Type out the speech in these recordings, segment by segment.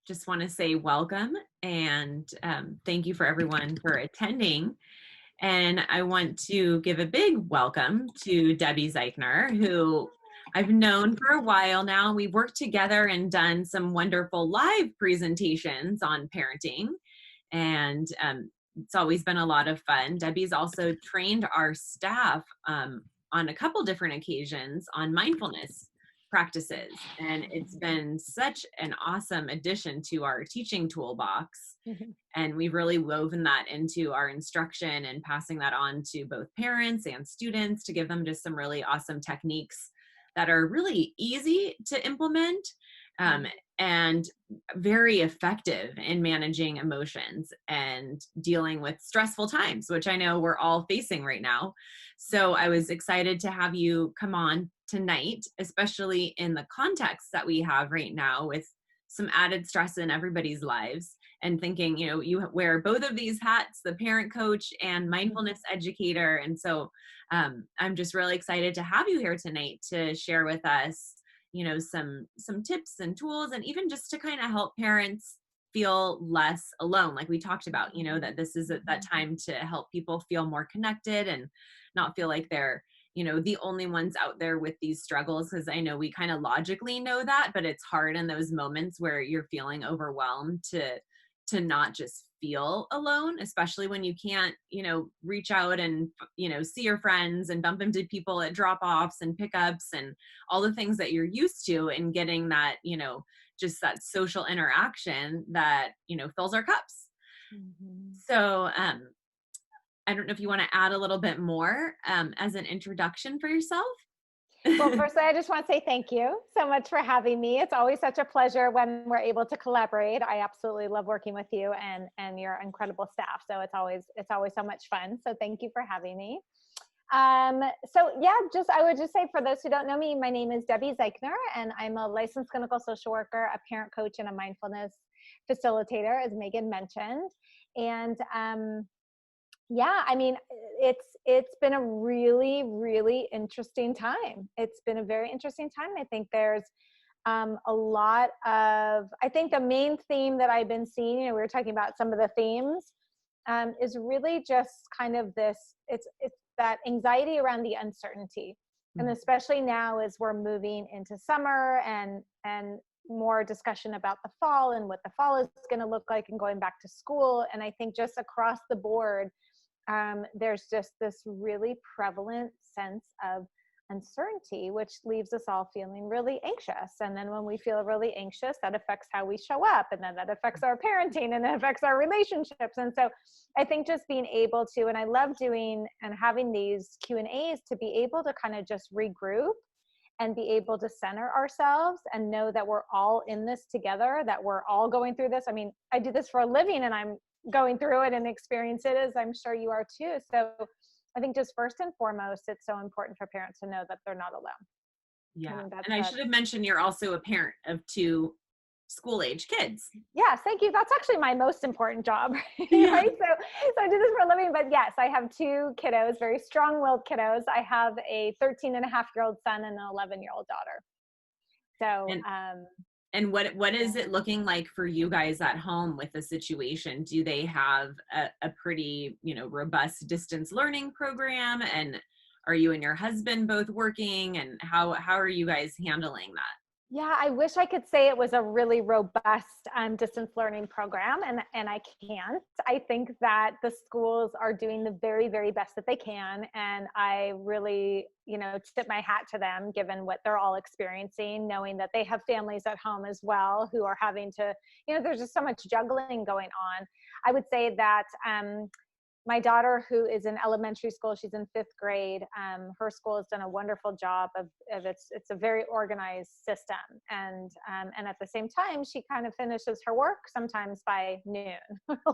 just want to say welcome and thank you for everyone for attending. And I want to give a big welcome to Debbie Zeichner, who I've known for a while now. We've worked together and done some wonderful live presentations on parenting, and it's always been a lot of fun. Debbie's also trained our staff on a couple different occasions on mindfulness practices, and it's been such an awesome addition to our teaching toolbox. And we've really woven that into our instruction and passing that on to both parents and students to give them just some really awesome techniques that are really easy to implement and very effective in managing emotions and dealing with stressful times, which I know we're all facing right now. So I was excited to have you come on tonight, especially in the context that we have right now with some added stress in everybody's lives, and thinking, you wear both of these hats, the parent coach and mindfulness educator. And so I'm just really excited to have you here tonight to share with us, some tips and tools, and even just to kind of help parents feel less alone. Like we talked about, that this is that time to help people feel more connected and not feel like they're the only ones out there with these struggles, because I know we kind of logically know that, but it's hard in those moments where you're feeling overwhelmed to not just feel alone, especially when you can't, reach out and, see your friends and bump into people at drop-offs and pickups and all the things that you're used to, and getting that, just that social interaction that, fills our cups. So, I don't know if you want to add a little bit more as an introduction for yourself. Well, firstly, I just want to say thank you so much for having me. It's always such a pleasure when we're able to collaborate. I absolutely love working with you and your incredible staff. So it's always so much fun. So thank you for having me. So yeah, I would just say, for those who don't know me, my name is Debbie Zeichner, and I'm a licensed clinical social worker, a parent coach, and a mindfulness facilitator, as Megan mentioned. And yeah, I mean, it's been a really, really interesting time. It's been a very interesting time. I think there's a lot of, I think the main theme that I've been seeing, we were talking about some of the themes, is really just kind of this, it's that anxiety around the uncertainty. And especially now as we're moving into summer and more discussion about the fall and what the fall is going to look like and going back to school. And I think just across the board, there's just this really prevalent sense of uncertainty, which leaves us all feeling really anxious. And then when we feel really anxious, that affects how we show up, and then that affects our parenting, and it affects our relationships. And so I think just being able to, and I love doing and having these Q&As, to be able to kind of just regroup and be able to center ourselves and know that we're all in this together, that we're all going through this. I mean, I do this for a living, and I'm going through it and experience it, as I'm sure you are too. So I think just first and foremost, it's so important for parents to know that they're not alone. Yeah. And I should have mentioned, you're also a parent of 2 school-age kids. Yes, thank you. That's actually my most important job, Yeah. right? So I do this for a living, but yes, I have 2 kiddos, very strong-willed kiddos. I have a 13-and-a-half-year-old son and an 11-year-old daughter. So, and what is it looking like for you guys at home with the situation? Do they have a pretty, robust distance learning program? And are you and your husband both working? And how are you guys handling that? Yeah, I wish I could say it was a really robust distance learning program, and I can't. I think that the schools are doing the very, very best that they can, and I really, tip my hat to them, given what they're all experiencing, knowing that they have families at home as well who are having to, there's just so much juggling going on. I would say that my daughter, who is in elementary school, she's in 5th grade. Her school has done a wonderful job of it's a very organized system. And at the same time, she kind of finishes her work sometimes by noon.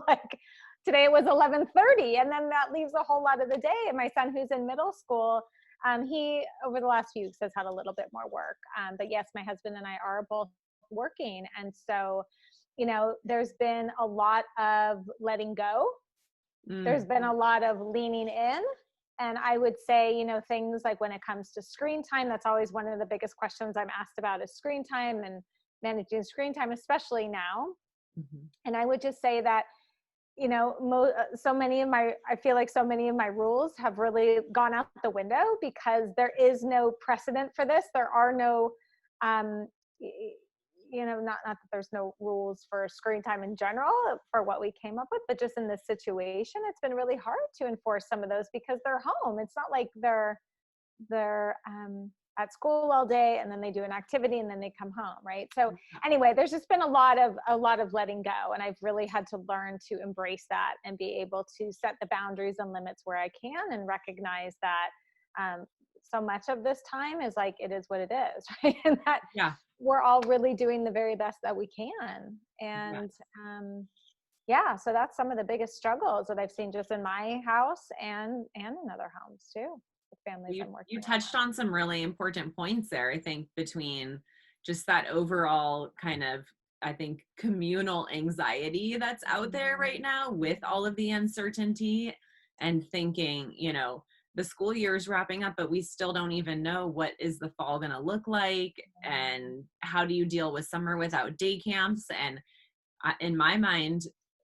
Like today it was 11:30, and then that leaves a whole lot of the day. And my son, who's in middle school, he, over the last few weeks, has had a little bit more work. But yes, my husband and I are both working. And so, there's been a lot of letting go. There's been a lot of leaning in. And I would say, things like when it comes to screen time, that's always one of the biggest questions I'm asked about, is screen time. And managing screen time, especially now. Mhm. And I would just say that, I feel like so many of my rules have really gone out the window because there is no precedent for this. There are no, um, not that there's no rules for screen time in general for what we came up with, but just in this situation, it's been really hard to enforce some of those because they're home. It's not like they're at school all day and then they do an activity and then they come home, right? So anyway, there's just been a lot of letting go, and I've really had to learn to embrace that and be able to set the boundaries and limits where I can, and recognize that so much of this time is like, it is what it is, right? And that Yeah. we're all really doing the very best that we can. And so that's some of the biggest struggles that I've seen just in my house and in other homes too. Families I'm working You touched on some really important points there, I think, between just that overall kind of, I think, communal anxiety that's out there right now with all of the uncertainty, and thinking, the school year is wrapping up, but we still don't even know what is the fall going to look like, and how do you deal with summer without day camps. And in my mind,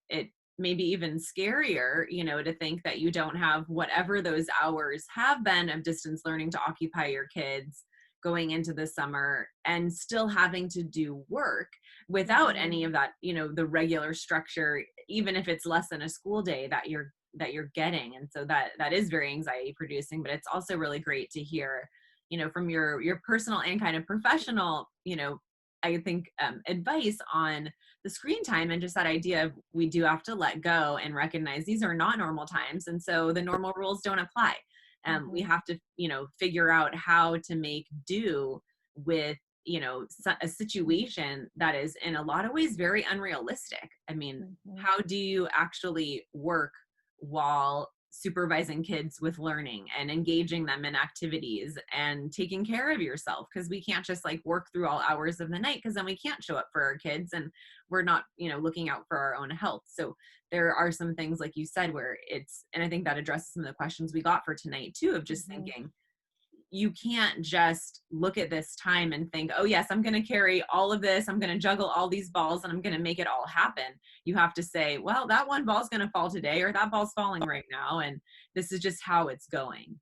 it maybe even scarier, to think that you don't have whatever those hours have been of distance learning to occupy your kids going into the summer, and still having to do work without any of that, the regular structure, even if it's less than a school day that you're getting. And so that is very anxiety producing. But it's also really great to hear, from your personal and kind of professional, I think, advice on the screen time, and just that idea of, we do have to let go and recognize these are not normal times. And so the normal rules don't apply. We have to, figure out how to make do with, a situation that is in a lot of ways very unrealistic. I mean, how do you actually work while supervising kids with learning and engaging them in activities and taking care of yourself? Because we can't just like work through all hours of the night, because then we can't show up for our kids and we're not, looking out for our own health. So there are some things, like you said, where and I think that addresses some of the questions we got for tonight too, of just thinking, you can't just look at this time and think, oh yes, I'm going to carry all of this, I'm going to juggle all these balls, and I'm going to make it all happen. You have to say, well, that one ball's going to fall today, or that ball's falling right now, and this is just how it's going.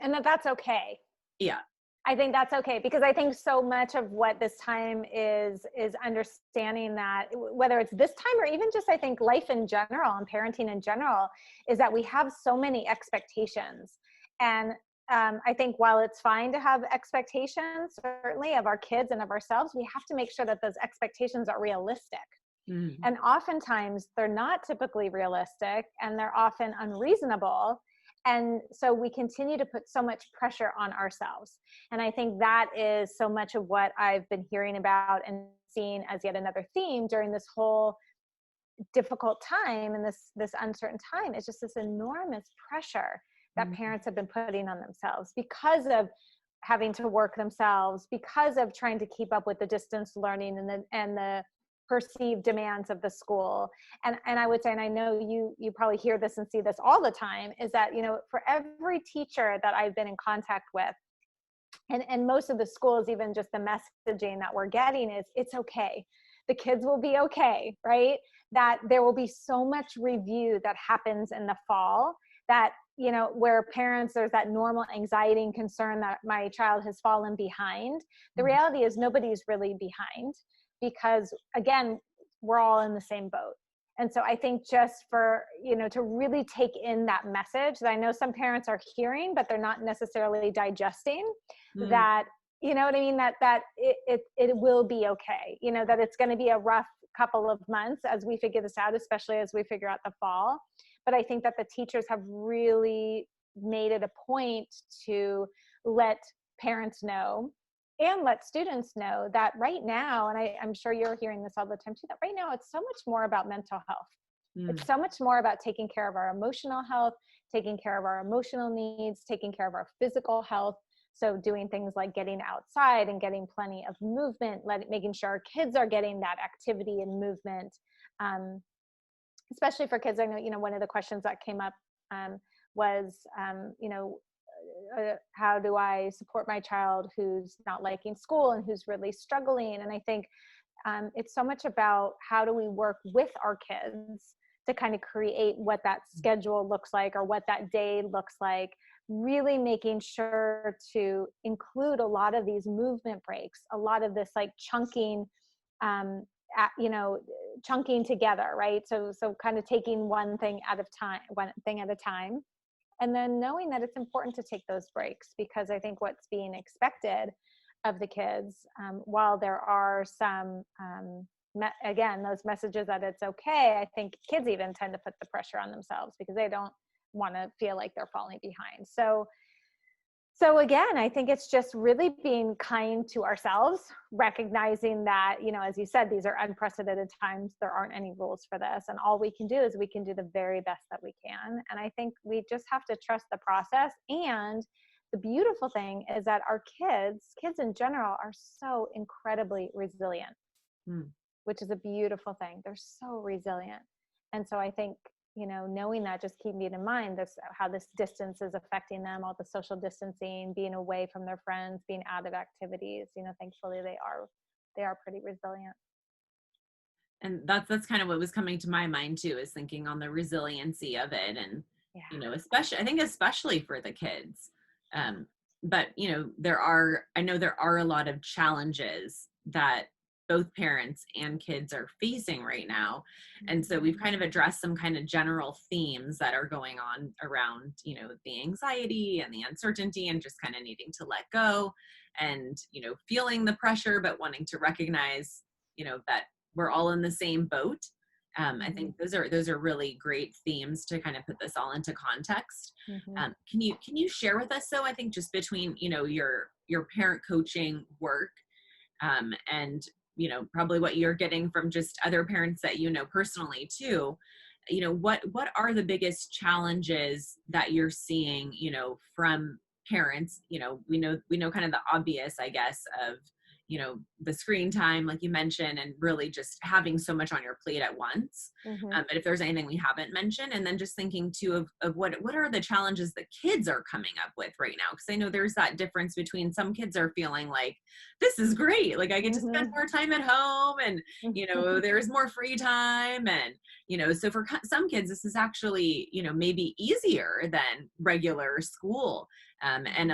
And that's okay. Yeah. I think that's okay, because I think so much of what this time is understanding that, whether it's this time or even just, I think, life in general and parenting in general, is that we have so many expectations. And I think while it's fine to have expectations, certainly of our kids and of ourselves, we have to make sure that those expectations are realistic. And oftentimes they're not typically realistic, and they're often unreasonable. And so we continue to put so much pressure on ourselves. And I think that is so much of what I've been hearing about and seeing as yet another theme during this whole difficult time and this uncertain time. Is just this enormous pressure that parents have been putting on themselves because of having to work themselves, because of trying to keep up with the distance learning and the perceived demands of the school. And I would say, and I know you probably hear this and see this all the time, is that, for every teacher that I've been in contact with, and most of the schools, even just the messaging that we're getting is, it's okay. The kids will be okay, right? That there will be so much review that happens in the fall that, where parents, there's that normal anxiety and concern that my child has fallen behind. The reality is nobody's really behind, because again, we're all in the same boat. And so I think just for, to really take in that message that I know some parents are hearing, but they're not necessarily digesting, that, you know what I mean? That it will be okay. That it's going to be a rough couple of months as we figure this out, especially as we figure out the fall. But I think that the teachers have really made it a point to let parents know and let students know that right now, and I'm sure you're hearing this all the time too, that right now it's so much more about mental health. It's so much more about taking care of our emotional health, taking care of our emotional needs, taking care of our physical health. So doing things like getting outside and getting plenty of movement, making sure our kids are getting that activity and movement, especially for kids. I know, one of the questions that came up was, how do I support my child who's not liking school and who's really struggling? And I think it's so much about how do we work with our kids to kind of create what that schedule looks like or what that day looks like, really making sure to include a lot of these movement breaks, a lot of this like chunking, chunking together, right? So kind of taking one thing at a time, and then knowing that it's important to take those breaks, because I think what's being expected of the kids, while there are some, again, those messages that it's okay, I think kids even tend to put the pressure on themselves because they don't want to feel like they're falling behind. So again, I think it's just really being kind to ourselves, recognizing that, as you said, these are unprecedented times. There aren't any rules for this. And all we can do is we can do the very best that we can. And I think we just have to trust the process. And the beautiful thing is that our kids in general, are so incredibly resilient, which is a beautiful thing. They're so resilient. And so I think, knowing that, just keeping in mind how this distance is affecting them, all the social distancing, being away from their friends, being out of activities, thankfully they are pretty resilient. And that's kind of what was coming to my mind too, is thinking on the resiliency of it. And, especially for the kids. But, I know there are a lot of challenges that both parents and kids are facing right now. And so we've kind of addressed some kind of general themes that are going on around, the anxiety and the uncertainty and just kind of needing to let go and, feeling the pressure, but wanting to recognize, that we're all in the same boat. I think those are really great themes to kind of put this all into context. Can you share with us, though, I think just between, your parent coaching work, and, probably what you're getting from just other parents that, personally too, what are the biggest challenges that you're seeing, from parents? We know kind of the obvious, I guess, of, the screen time, like you mentioned, and really just having so much on your plate at once. But if there's anything we haven't mentioned, and then just thinking too of what are the challenges that kids are coming up with right now? Because I know there's that difference between some kids are feeling like, this is great, like I get to spend more time at home, and there's more free time, and so for some kids this is actually maybe easier than regular school, and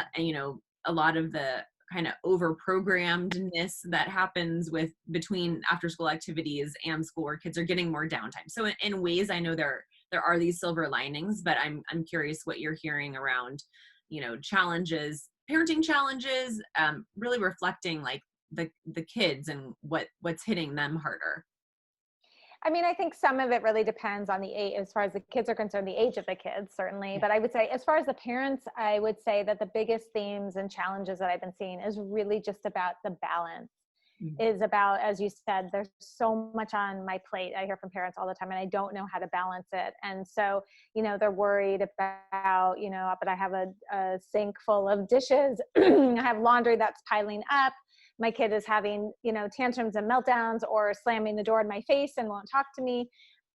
a lot of the kind of over programmedness that happens between after school activities and school, where kids are getting more downtime. So in ways, I know there are these silver linings, but I'm curious what you're hearing around, challenges, parenting challenges, really reflecting like the kids and what's hitting them harder. I mean, I think some of it really depends on the age, as far as the kids are concerned, the age of the kids, certainly. Yeah. But I would say, as far as the parents, I would say that the biggest themes and challenges that I've been seeing is really just about the balance. Is about, as you said, there's so much on my plate. I hear from parents all the time, and I don't know how to balance it. And so, they're worried about, but I have a sink full of dishes. I have laundry that's piling up. My kid is having, tantrums and meltdowns, or slamming the door in my face and won't talk to me.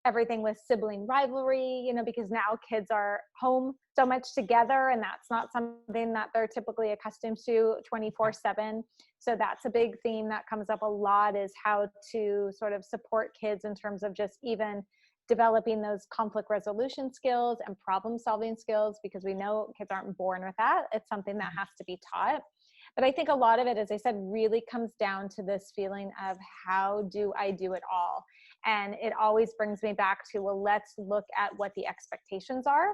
Everything with sibling rivalry, because now kids are home so much together, and that's not something that they're typically accustomed to 24/7. So that's a big theme that comes up a lot, is how to sort of support kids in terms of just even developing those conflict resolution skills and problem solving skills, because we know kids aren't born with that. It's something that has to be taught. But I think a lot of it, as I said, really comes down to this feeling of, how do I do it all? And it always brings me back to, well, let's look at what the expectations are,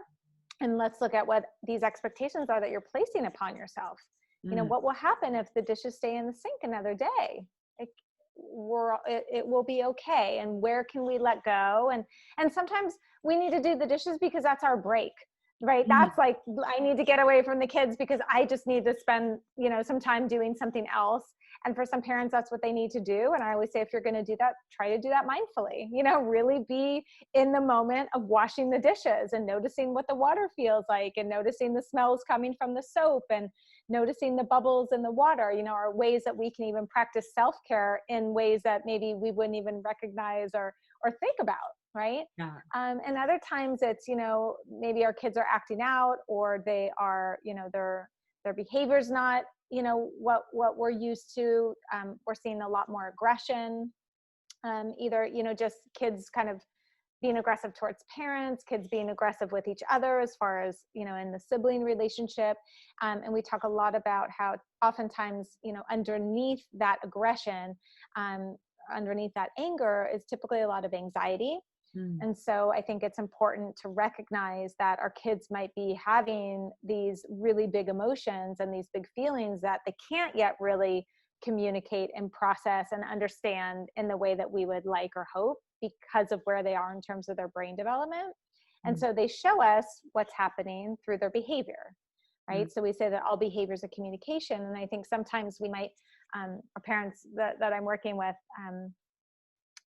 and let's look at what these expectations are that you're placing upon yourself. What will happen if the dishes stay in the sink another day? It will be okay. And where can we let go? And sometimes we need to do the dishes because that's our break. Right. That's like, I need to get away from the kids because I just need to spend, some time doing something else. And for some parents, that's what they need to do. And I always say, if you're going to do that, try to do that mindfully, really be in the moment of washing the dishes and noticing what the water feels like, and noticing the smells coming from the soap, and noticing the bubbles in the water, are ways that we can even practice self-care in ways that maybe we wouldn't even recognize or think about. Right. Yeah. And other times it's, maybe our kids are acting out, or they are, their behavior's not, what we're used to. We're seeing a lot more aggression, either, just kids kind of being aggressive towards parents, kids being aggressive with each other as far as, in the sibling relationship. And we talk a lot about how oftentimes, underneath that aggression, underneath that anger is typically a lot of anxiety. And so I think it's important to recognize that our kids might be having these really big emotions and these big feelings that they can't yet really communicate and process and understand in the way that we would like or hope, because of where they are in terms of their brain development. And so they show us what's happening through their behavior, right? So we say that all behaviors are communication. And I think sometimes we might, our parents that I'm working with,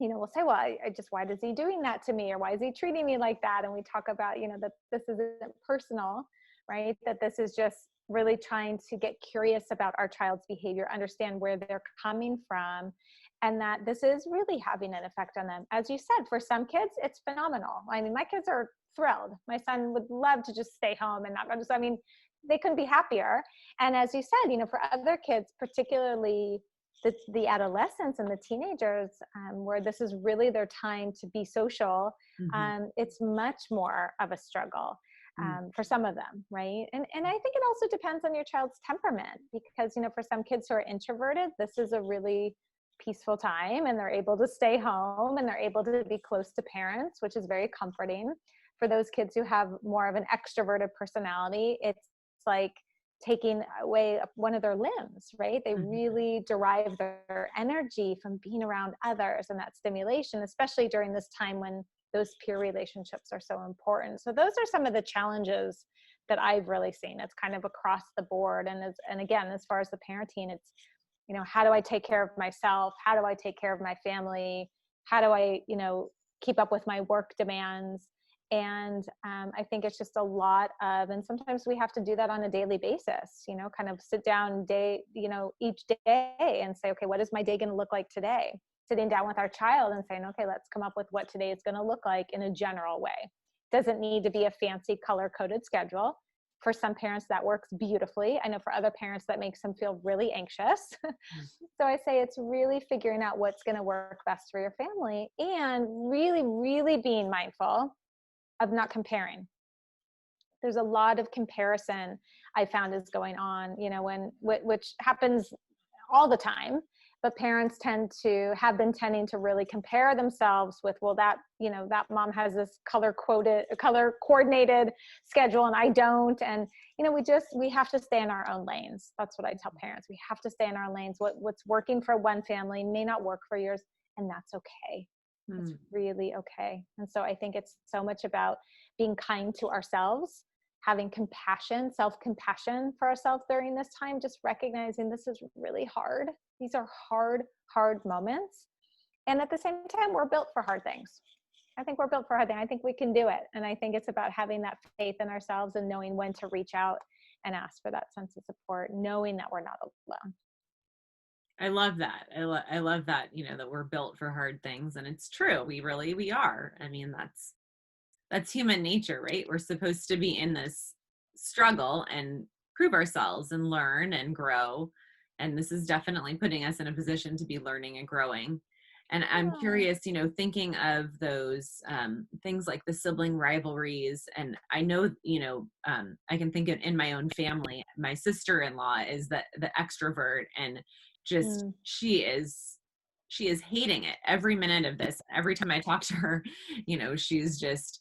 will say, well, I just, why is he doing that to me? Or why is he treating me like that? And we talk about, that this isn't personal, right? That this is just really trying to get curious about our child's behavior, understand where they're coming from, and that this is really having an effect on them. As you said, for some kids, it's phenomenal. I mean, my kids are thrilled. My son would love to just stay home and not go to, I mean, they couldn't be happier. And as you said, for other kids, particularly the adolescents and the teenagers, where this is really their time to be social, it's much more of a struggle. For some of them, right? And I think it also depends on your child's temperament, because, for some kids who are introverted, this is a really peaceful time and they're able to stay home and they're able to be close to parents, which is very comforting. For those kids who have more of an extroverted personality, it's like taking away one of their limbs, right? They really derive their energy from being around others and that stimulation, especially during this time when those peer relationships are so important. So those are some of the challenges that I've really seen. It's kind of across the board. And again, as far as the parenting, it's, how do I take care of myself? How do I take care of my family? How do I, keep up with my work demands? And I think it's just a lot of, and sometimes we have to do that on a daily basis, kind of sit down each day and say, okay, what is my day going to look like today? Sitting down with our child and saying, okay, let's come up with what today is going to look like in a general way. Doesn't need to be a fancy color-coded schedule. For some parents, that works beautifully. I know for other parents, that makes them feel really anxious. So I say it's really figuring out what's going to work best for your family, and really, really being mindful of not comparing. There's a lot of comparison I found is going on, which happens all the time. But parents have been tending to really compare themselves with, well, that mom has this color coordinated schedule and I don't. And, we have to stay in our own lanes. That's what I tell parents. We have to stay in our lanes. What's working for one family may not work for yours, and that's okay. It's really okay. And so I think it's so much about being kind to ourselves, having compassion, self-compassion for ourselves during this time, just recognizing this is really hard. These are hard moments. And at the same time, we're built for hard things. I think we're built for hard things. I think we can do it. And I think it's about having that faith in ourselves and knowing when to reach out and ask for that sense of support, knowing that we're not alone. I love that. I love that, that we're built for hard things. And it's true. We are. I mean, that's human nature, right? We're supposed to be in this struggle and prove ourselves and learn and grow. And this is definitely putting us in a position to be learning and growing. And I'm curious, thinking of those things like the sibling rivalries. And I know, I can think of in my own family, my sister-in-law is the extrovert, and just she is hating it every minute of this. Every time I talk to her, she's just,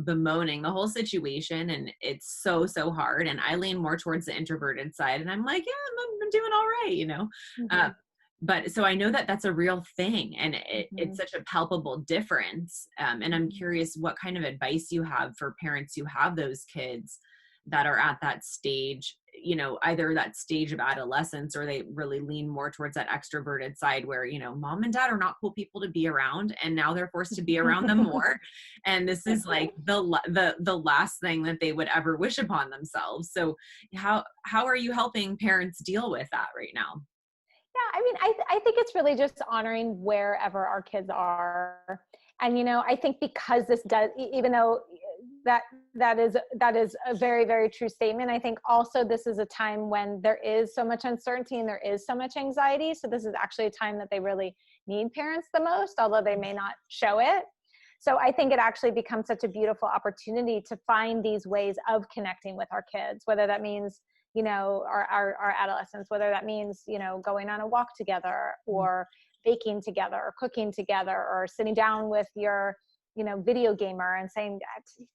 bemoaning the whole situation, and it's so hard. And I lean more towards the introverted side, and I'm like, yeah, I'm doing all right, but so I know that that's a real thing, and it's such a palpable difference. And I'm curious what kind of advice you have for parents who have those kids that are at that stage, either that stage of adolescence, or they really lean more towards that extroverted side where, mom and dad are not cool people to be around, and now they're forced to be around them more. And this is like the last thing that they would ever wish upon themselves. So how are you helping parents deal with that right now? Yeah, I mean, I think it's really just honoring wherever our kids are. And, I think because this does, even though that that is a very, very true statement. I think also this is a time when there is so much uncertainty and there is so much anxiety. So this is actually a time that they really need parents the most, although they may not show it. So I think it actually becomes such a beautiful opportunity to find these ways of connecting with our kids, whether that means, you know, our adolescents, whether that means, you know, going on a walk together or baking together or cooking together or sitting down with your, you know, video gamer and saying,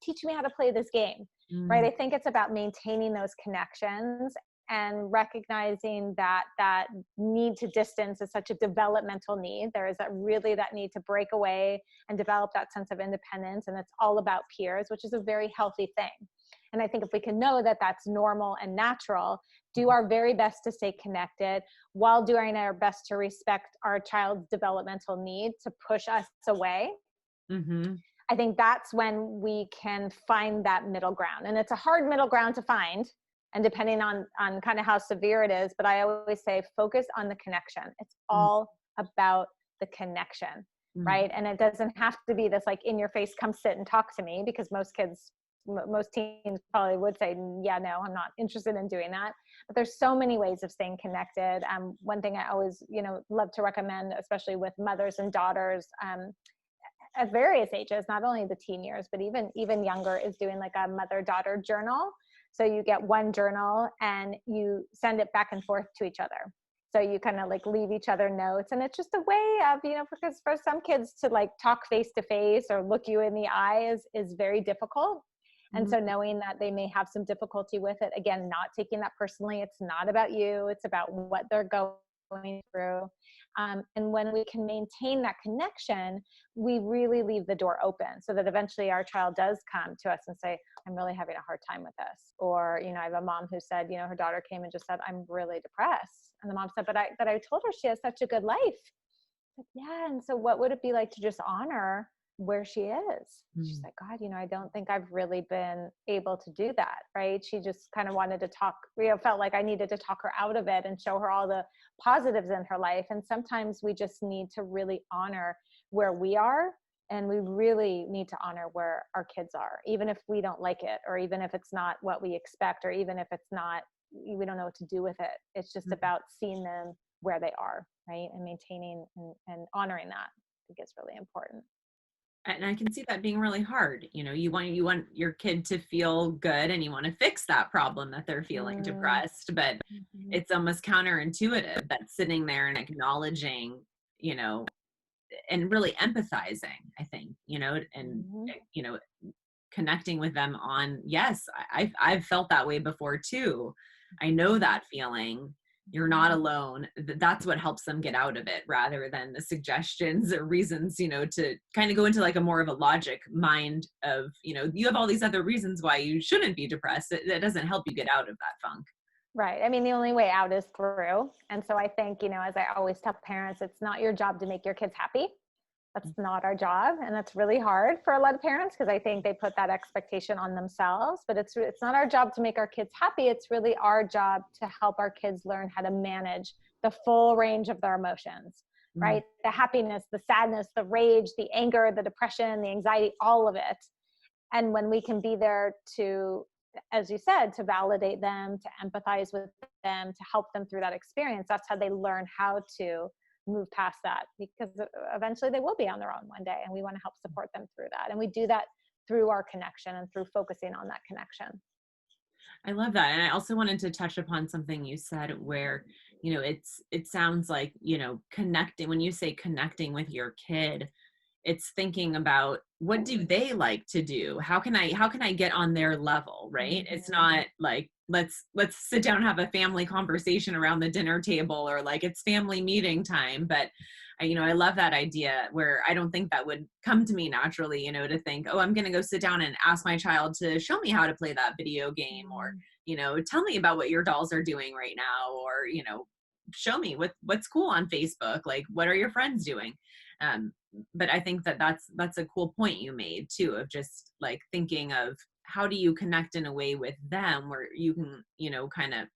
teach me how to play this game, right? I think it's about maintaining those connections and recognizing that that need to distance is such a developmental need. There is that need to break away and develop that sense of independence. And it's all about peers, which is a very healthy thing. And I think if we can know that that's normal and natural, do our very best to stay connected while doing our best to respect our child's developmental need to push us away. I think that's when we can find that middle ground. And it's a hard middle ground to find, and depending on kind of how severe it is, but I always say focus on the connection. It's all about the connection, right? And it doesn't have to be this like in your face, come sit and talk to me, because most teens probably would say, yeah, no, I'm not interested in doing that. But there's so many ways of staying connected. One thing I always, you know, love to recommend, especially with mothers and daughters, at various ages, not only the teen years, but even younger, is doing like a mother-daughter journal. So you get one journal and you send it back and forth to each other. So you kind of like leave each other notes. And it's just a way of, you know, because for some kids to like talk face to face or look you in the eye is very difficult. And so knowing that they may have some difficulty with it, again, not taking that personally. It's not about you. It's about what they're going through. And when we can maintain that connection, we really leave the door open so that eventually our child does come to us and say, I'm really having a hard time with this. Or, you know, I have a mom who said, you know, her daughter came and just said, I'm really depressed. And the mom said, but I told her she has such a good life. Like, yeah. And so what would it be like to just honor where she is? She's like, God, you know, I don't think I've really been able to do that. Right. She just kind of wanted to talk, you know, felt like I needed to talk her out of it and show her all the positives in her life. And sometimes we just need to really honor where we are. And we really need to honor where our kids are, even if we don't like it, or even if it's not what we expect, or even if it's not, we don't know what to do with it. It's just about seeing them where they are, right? And maintaining and honoring that, I think is really important. And I can see that being really hard. You know, you want your kid to feel good and you want to fix that problem that they're feeling depressed, but it's almost counterintuitive that sitting there and acknowledging, you know, and really empathizing, I think, you know, and, you know, connecting with them on, yes, I've felt that way before too. I know that feeling. You're not alone. That's what helps them get out of it, rather than the suggestions or reasons, you know, to kind of go into like a more of a logic mind of, you know, you have all these other reasons why you shouldn't be depressed. That doesn't help you get out of that funk. Right. I mean, the only way out is through. And so I think, you know, as I always tell parents, it's not your job to make your kids happy. That's not our job. And that's really hard for a lot of parents, because I think they put that expectation on themselves, but it's not our job to make our kids happy. It's really our job to help our kids learn how to manage the full range of their emotions, right? The happiness, the sadness, the rage, the anger, the depression, the anxiety, all of it. And when we can be there to, as you said, to validate them, to empathize with them, to help them through that experience, that's how they learn how to move past that, because eventually they will be on their own one day, and we want to help support them through that. And we do that through our connection and through focusing on that connection. I love that. And I also wanted to touch upon something you said where, you know, it sounds like, you know, connecting, when you say connecting with your kid, it's thinking about, what do they like to do? How can I get on their level, right? It's not like, let's sit down and have a family conversation around the dinner table, or like it's family meeting time. But you know, I love that idea, where I don't think that would come to me naturally, you know, to think, oh, I'm going to go sit down and ask my child to show me how to play that video game, or, you know, tell me about what your dolls are doing right now, or, you know, show me what's cool on Facebook. Like, what are your friends doing? But I think that's a cool point you made too, of just like thinking of, how do you connect in a way with them where you can, you know, kind of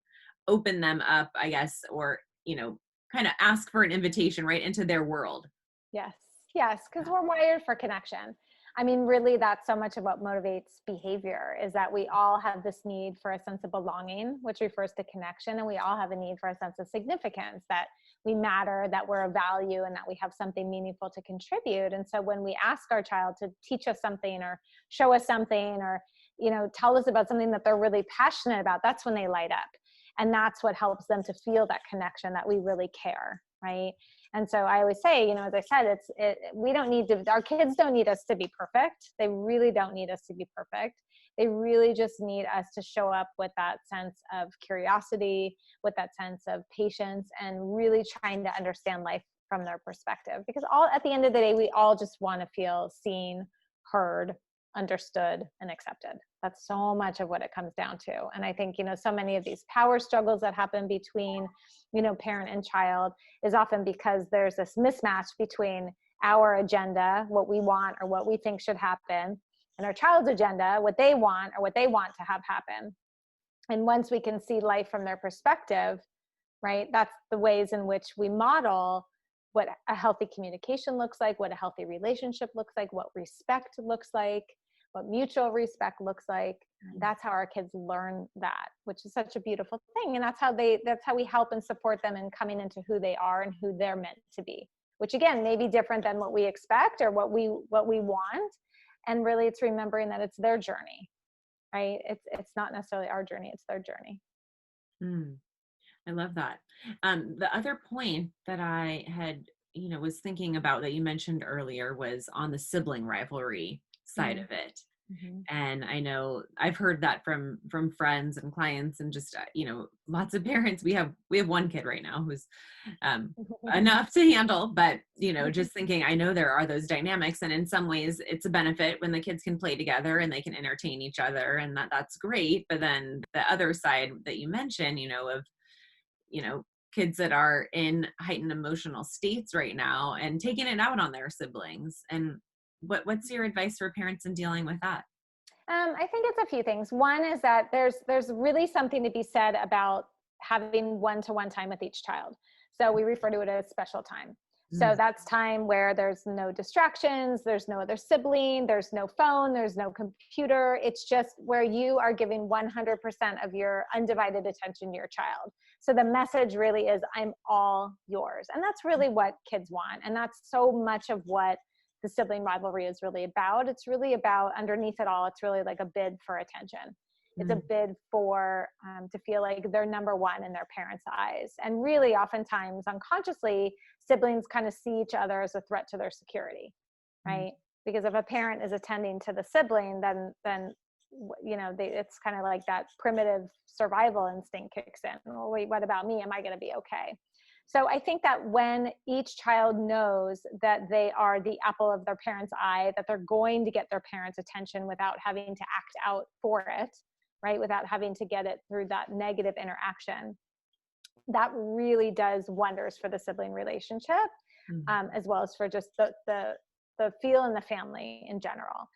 open them up, I guess, or, you know, kind of ask for an invitation right into their world. Yes, because we're wired for connection. I mean, really, that's so much of what motivates behavior, is that we all have this need for a sense of belonging, which refers to connection. And we all have a need for a sense of significance, that we matter, that we're of value, and that we have something meaningful to contribute. And so when we ask our child to teach us something or show us something, or, tell us about something that they're really passionate about, that's when they light up. And that's what helps them to feel that connection, that we really care, right? And so I always say, as I said, we don't need to, our kids don't need us to be perfect. They really don't need us to be perfect. They really just need us to show up with that sense of curiosity, with that sense of patience, and really trying to understand life from their perspective. Because at the end of the day, we all just want to feel seen, heard, understood, and accepted. That's so much of what it comes down to. And I think, so many of these power struggles that happen between, parent and child is often because there's this mismatch between our agenda, what we want or what we think should happen, and our child's agenda, what they want or what they want to have happen. And once we can see life from their perspective, right, that's the ways in which we model what a healthy communication looks like, what a healthy relationship looks like, what respect looks like, what mutual respect looks like. That's how our kids learn that, which is such a beautiful thing. And that's how we help and support them in coming into who they are and who they're meant to be, which again, may be different than what we expect or what we want. And really it's remembering that it's their journey, right? It's not necessarily our journey, it's their journey. I love that. The other point that I had, was thinking about that you mentioned earlier was on the sibling rivalry side of it. And I know I've heard that from friends and clients, and just, lots of parents. We have one kid right now who's enough to handle, but, just thinking, I know there are those dynamics, and in some ways it's a benefit when the kids can play together and they can entertain each other, and that's great. But then the other side that you mentioned, of kids that are in heightened emotional states right now and taking it out on their siblings. And what's your advice for parents in dealing with that? I think it's a few things. One is that there's really something to be said about having one-to-one time with each child. So we refer to it as special time. So that's time where there's no distractions, there's no other sibling, there's no phone, there's no computer. It's just where you are giving 100% of your undivided attention to your child. So the message really is, I'm all yours. And that's really what kids want. And that's so much of what the sibling rivalry is really about. It's really about, underneath it all, it's really like a bid for attention. It's a bid for, to feel like they're number one in their parents' eyes. And really oftentimes unconsciously, siblings kind of see each other as a threat to their security, right? Because if a parent is attending to the sibling, then it's kind of like that primitive survival instinct kicks in. Well, wait, what about me? Am I going to be okay? So I think that when each child knows that they are the apple of their parents' eye, that they're going to get their parents' attention without having to act out for it, right? Without having to get it through that negative interaction, that really does wonders for the sibling relationship, as well as for just the feel in the family in general.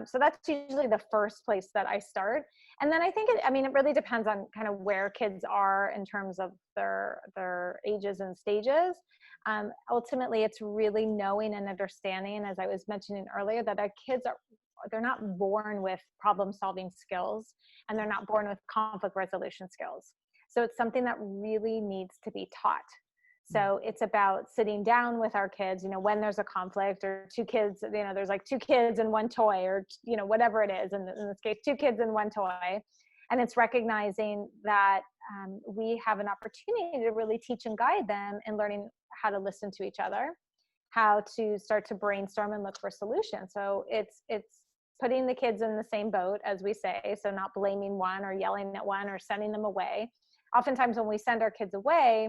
So that's usually the first place that I start. And then I think it really depends on kind of where kids are in terms of their ages and stages. Ultimately, it's really knowing and understanding, as I was mentioning earlier, that our kids they're not born with problem solving skills, and they're not born with conflict resolution skills. So it's something that really needs to be taught. So it's about sitting down with our kids, when there's a conflict, or two kids, there's like two kids and one toy, or, whatever it is, in this case, two kids and one toy. And it's recognizing that we have an opportunity to really teach and guide them in learning how to listen to each other, how to start to brainstorm and look for solutions. So it's putting the kids in the same boat, as we say. So not blaming one or yelling at one or sending them away. Oftentimes when we send our kids away,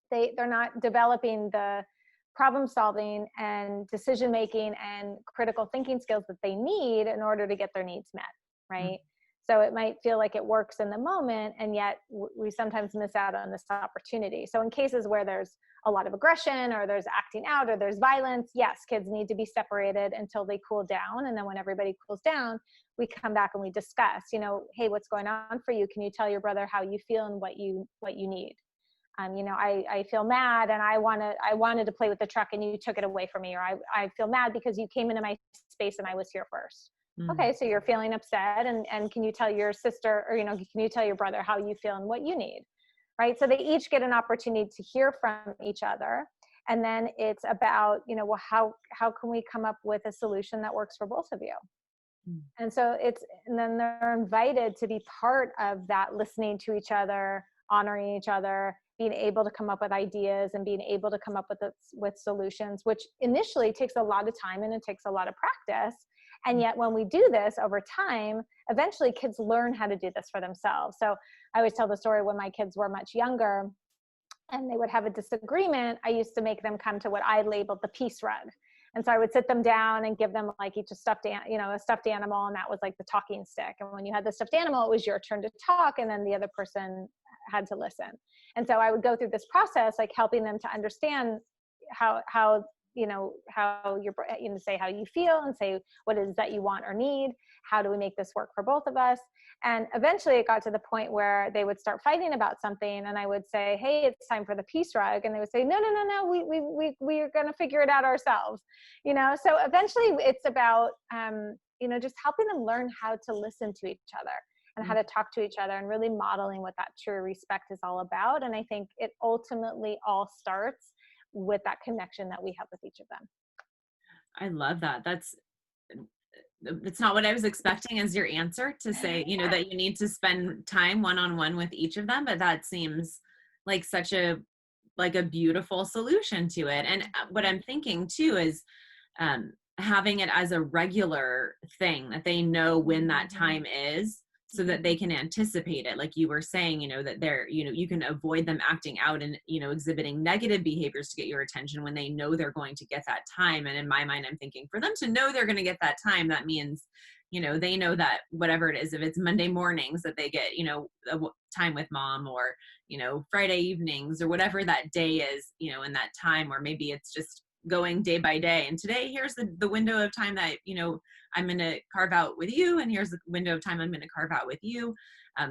they're not developing the problem solving and decision making and critical thinking skills that they need in order to get their needs met, right? So it might feel like it works in the moment, and yet we sometimes miss out on this opportunity. So in cases where there's a lot of aggression, or there's acting out, or there's violence, yes, kids need to be separated until they cool down. And then when everybody cools down, we come back and we discuss, hey, what's going on for you? Can you tell your brother how you feel and what you need? I feel mad and I wanted to play with the truck and you took it away from me, or I feel mad because you came into my space and I was here first. Okay, so you're feeling upset, and can you tell your sister, or can you tell your brother how you feel and what you need, right? So they each get an opportunity to hear from each other, and then it's about, well, how can we come up with a solution that works for both of you? And so and then they're invited to be part of that, listening to each other, honoring each other, being able to come up with ideas and being able to come up with solutions, which initially takes a lot of time and it takes a lot of practice. And yet when we do this over time, eventually kids learn how to do this for themselves. So I always tell the story, when my kids were much younger and they would have a disagreement, I used to make them come to what I labeled the peace rug. And so I would sit them down and give them like each a stuffed animal, and that was like the talking stick. And when you had the stuffed animal, it was your turn to talk, and then the other person had to listen. And so I would go through this process, like helping them to understand how you're, say how you feel and say what it is that you want or need. How do we make this work for both of us? And eventually it got to the point where they would start fighting about something, and I would say, hey, it's time for the peace rug. And they would say, no, we're going to figure it out ourselves. So eventually it's about, just helping them learn how to listen to each other and how to talk to each other, and really modeling what that true respect is all about. And I think it ultimately all starts with that connection that we have with each of them. I love that. It's not what I was expecting as your answer, to say, that you need to spend time one-on-one with each of them, but that seems like such a beautiful solution to it. And what I'm thinking too is having it as a regular thing, that they know when that time is, so that they can anticipate it. Like you were saying, that you can avoid them acting out and, exhibiting negative behaviors to get your attention when they know they're going to get that time. And in my mind, I'm thinking, for them to know they're going to get that time, that means, they know that whatever it is, if it's Monday mornings that they get, a time with mom, or, Friday evenings, or whatever that day is, in that time, or maybe it's just going day by day. And today, here's the window of time that, I'm going to carve out with you, and here's the window of time I'm going to carve out with you.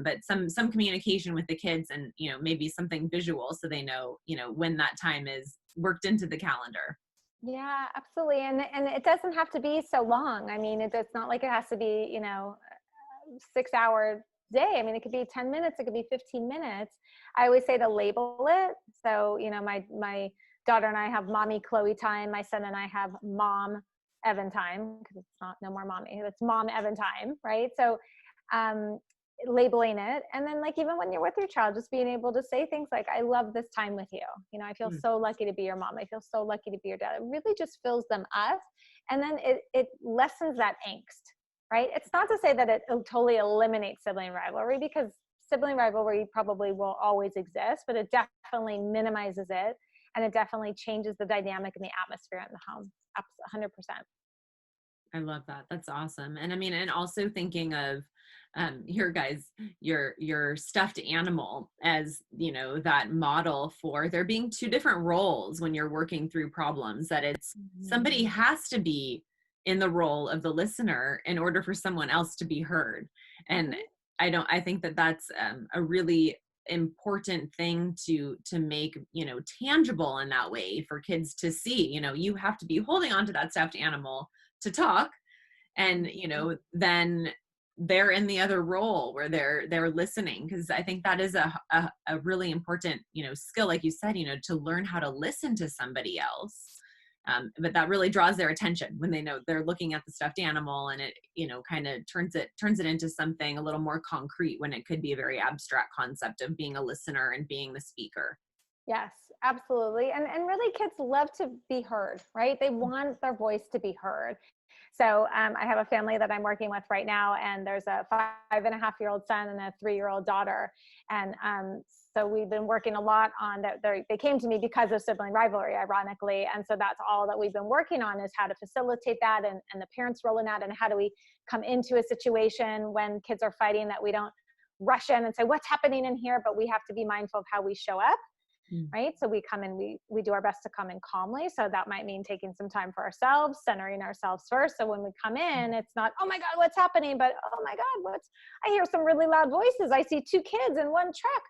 But some communication with the kids, and, maybe something visual, so they know, when that time is worked into the calendar. Yeah, absolutely. And it doesn't have to be so long. I mean, it's not like it has to be, 6-hour day. I mean, it could be 10 minutes, it could be 15 minutes. I always say to label it. So, my daughter and I have mommy Chloe time. My son and I have mom Evan time, because it's not no more mommy, it's mom Evan time, right? So labeling it, and then like even when you're with your child, just being able to say things like, I love this time with you, I feel so lucky to be your mom, I feel so lucky to be your dad. It really just fills them up, and then it lessens that angst, right? It's not to say that it totally eliminates sibling rivalry, because sibling rivalry probably will always exist, but it definitely minimizes it, and it definitely changes the dynamic and the atmosphere in the home. 100%. I love that. That's awesome. And I mean, and also thinking of your stuffed animal as, that model for there being two different roles when you're working through problems, that it's somebody has to be in the role of the listener in order for someone else to be heard. And I think that that's a really important thing to make, tangible in that way for kids to see. You have to be holding on to that stuffed animal to talk, and then they're in the other role where they're listening, because I think that is a really important skill, like you said, to learn how to listen to somebody else. But that really draws their attention when they know they're looking at the stuffed animal, and it kind of turns it into something a little more concrete, when it could be a very abstract concept of being a listener and being the speaker. Yes, absolutely. And really, kids love to be heard, right? They want their voice to be heard. So I have a family that I'm working with right now, and there's a 5.5-year-old son and a 3-year-old daughter. And so we've been working a lot on that. They came to me because of sibling rivalry, ironically. And so that's all that we've been working on, is how to facilitate that, and the parents rolling out, and how do we come into a situation when kids are fighting, that we don't rush in and say, what's happening in here? But we have to be mindful of how we show up. Right? So we come in, we do our best to come in calmly. So that might mean taking some time for ourselves, centering ourselves first. So when we come in, it's not, oh my God, what's happening? But, oh my God, I hear some really loud voices. I see 2 kids in one truck.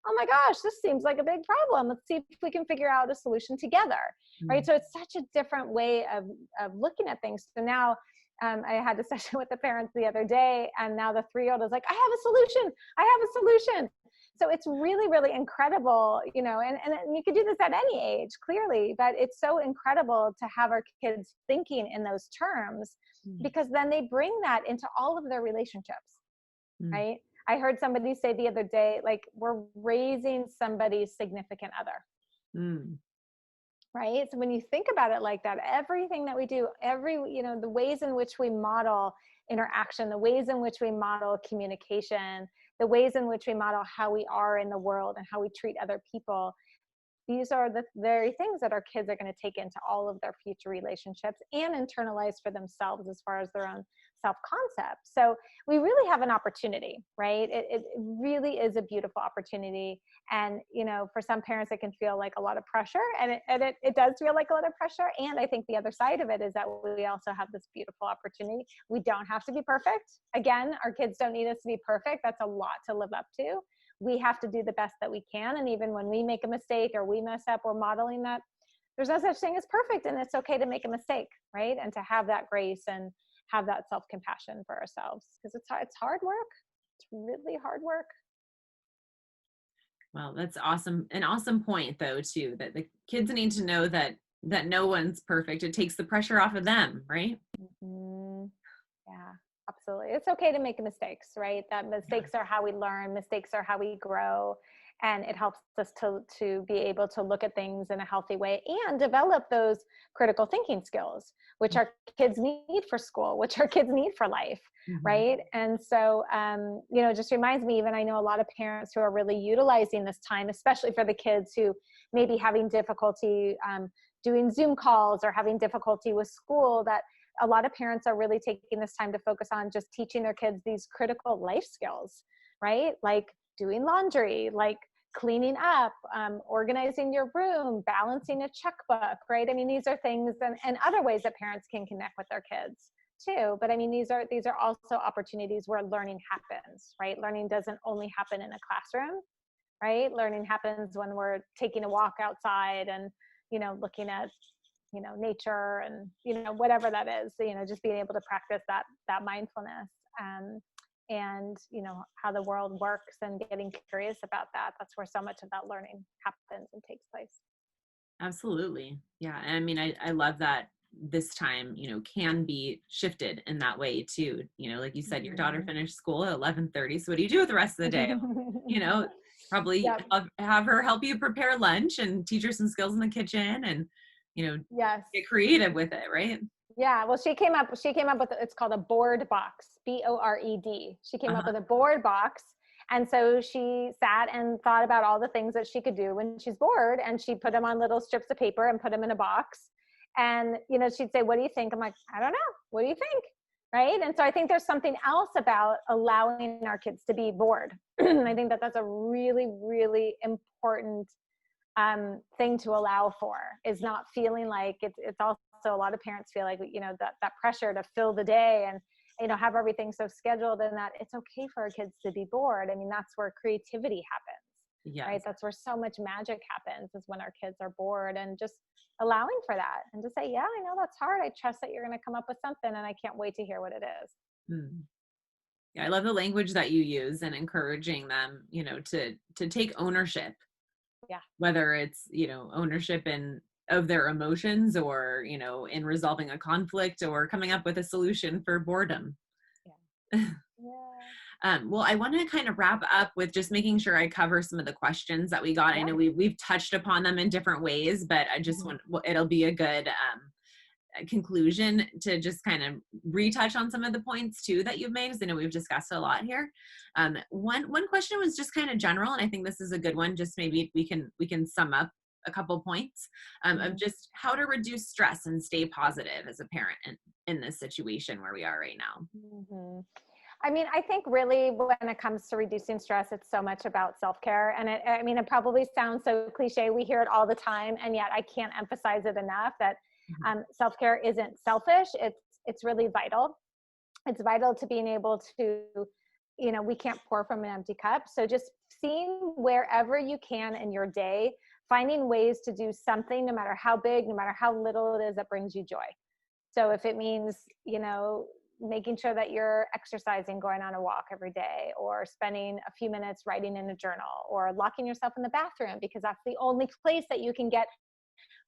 oh my gosh, this seems like a big problem. Let's see if we can figure out a solution together, right? So it's such a different way of looking at things. So now I had a session with the parents the other day, and now the 3-year-old is like, I have a solution. I have a solution. So it's really, really incredible, you know, and you could do this at any age, clearly, but it's so incredible to have our kids thinking in those terms, because then they bring that into all of their relationships, right? I heard somebody say the other day, like, we're raising somebody's significant other. Right? So when you think about it like that, everything that we do, you know, the ways in which we model interaction, the ways in which we model communication, the ways in which we model how we are in the world and how we treat other people, these are the very things that our kids are going to take into all of their future relationships and internalize for themselves as far as their own self-concept. So we really have an opportunity, right? It really is a beautiful opportunity. And, you know, for some parents, it can feel like a lot of pressure, and it does feel like a lot of pressure. And I think the other side of it is that we also have this beautiful opportunity. We don't have to be perfect. Again, our kids don't need us to be perfect. That's a lot to live up to. We have to do the best that we can. And even when we make a mistake or we mess up, we're modeling that there's no such thing as perfect, and it's okay to make a mistake, right? And to have that grace and have that self-compassion for ourselves, because it's hard work. It's really hard work. Well, that's awesome. An awesome point, though, too, that the kids need to know that no one's perfect. It takes the pressure off of them, right? Yeah, absolutely. It's okay to make mistakes, right? That mistakes are how we learn. Mistakes are how we grow. And it helps us to be able to look at things in a healthy way and develop those critical thinking skills, which our kids need for school, which our kids need for life, right? And so, you know, it just reminds me, even I know a lot of parents who are really utilizing this time, especially for the kids who may be having difficulty doing Zoom calls or having difficulty with school, that a lot of parents are really taking this time to focus on just teaching their kids these critical life skills, right? Like doing laundry, like cleaning up, organizing your room, balancing a checkbook, right? I mean, these are things and other ways that parents can connect with their kids too. But I mean, these are also opportunities where learning happens, right? Learning doesn't only happen in a classroom, right? Learning happens when we're taking a walk outside and, you know, looking at, you know, nature and, you know, whatever that is, you know, just being able to practice that mindfulness. And, you know, how the world works and getting curious about that. That's where so much of that learning happens and takes place. Absolutely. Yeah. And I mean, I love that this time, you know, can be shifted in that way too. You know, like you said, your daughter finished school at 11:30. So what do you do with the rest of the day? You know, probably Yep. have her help you prepare lunch and teach her some skills in the kitchen and, you know, Yes. get creative with it, right? Yeah, well, she came up with, it's called a board box, BORED. She came up with a board box. And so she sat and thought about all the things that she could do when she's bored. And she put them on little strips of paper and put them in a box. And, you know, she'd say, what do you think? I'm like, I don't know. What do you think? Right. And so I think there's something else about allowing our kids to be bored. I think that's a really, really important thing to allow for, is not feeling like it's also, a lot of parents feel like, you know, that pressure to fill the day and, you know, have everything so scheduled, and that it's okay for our kids to be bored. I mean, that's where creativity happens, right? That's where so much magic happens, is when our kids are bored, and just allowing for that and just say, yeah, I know that's hard. I trust that you're going to come up with something, and I can't wait to hear what it is. Yeah, I love the language that you use and encouraging them, you know, to take ownership. Yeah. Whether it's, you know, ownership of their emotions, or, you know, in resolving a conflict, or coming up with a solution for boredom. Yeah. Well, I want to kind of wrap up with just making sure I cover some of the questions that we got. I know we've touched upon them in different ways, but I just want, it'll be a good conclusion to just kind of retouch on some of the points too that you've made, because I know we've discussed a lot here. One question was just kind of general, and I think this is a good one. Just maybe we can sum up a couple points of just how to reduce stress and stay positive as a parent in this situation where we are right now. I mean, I think really when it comes to reducing stress, it's so much about self-care. And it probably sounds so cliche. We hear it all the time. And yet I can't emphasize it enough that self-care isn't selfish. It's really vital. It's vital to being able to, you know, we can't pour from an empty cup. So just seeing wherever you can in your day, finding ways to do something, no matter how big, no matter how little it is, that brings you joy. So if it means, making sure that you're exercising, going on a walk every day, or spending a few minutes writing in a journal, or locking yourself in the bathroom because that's the only place that you can get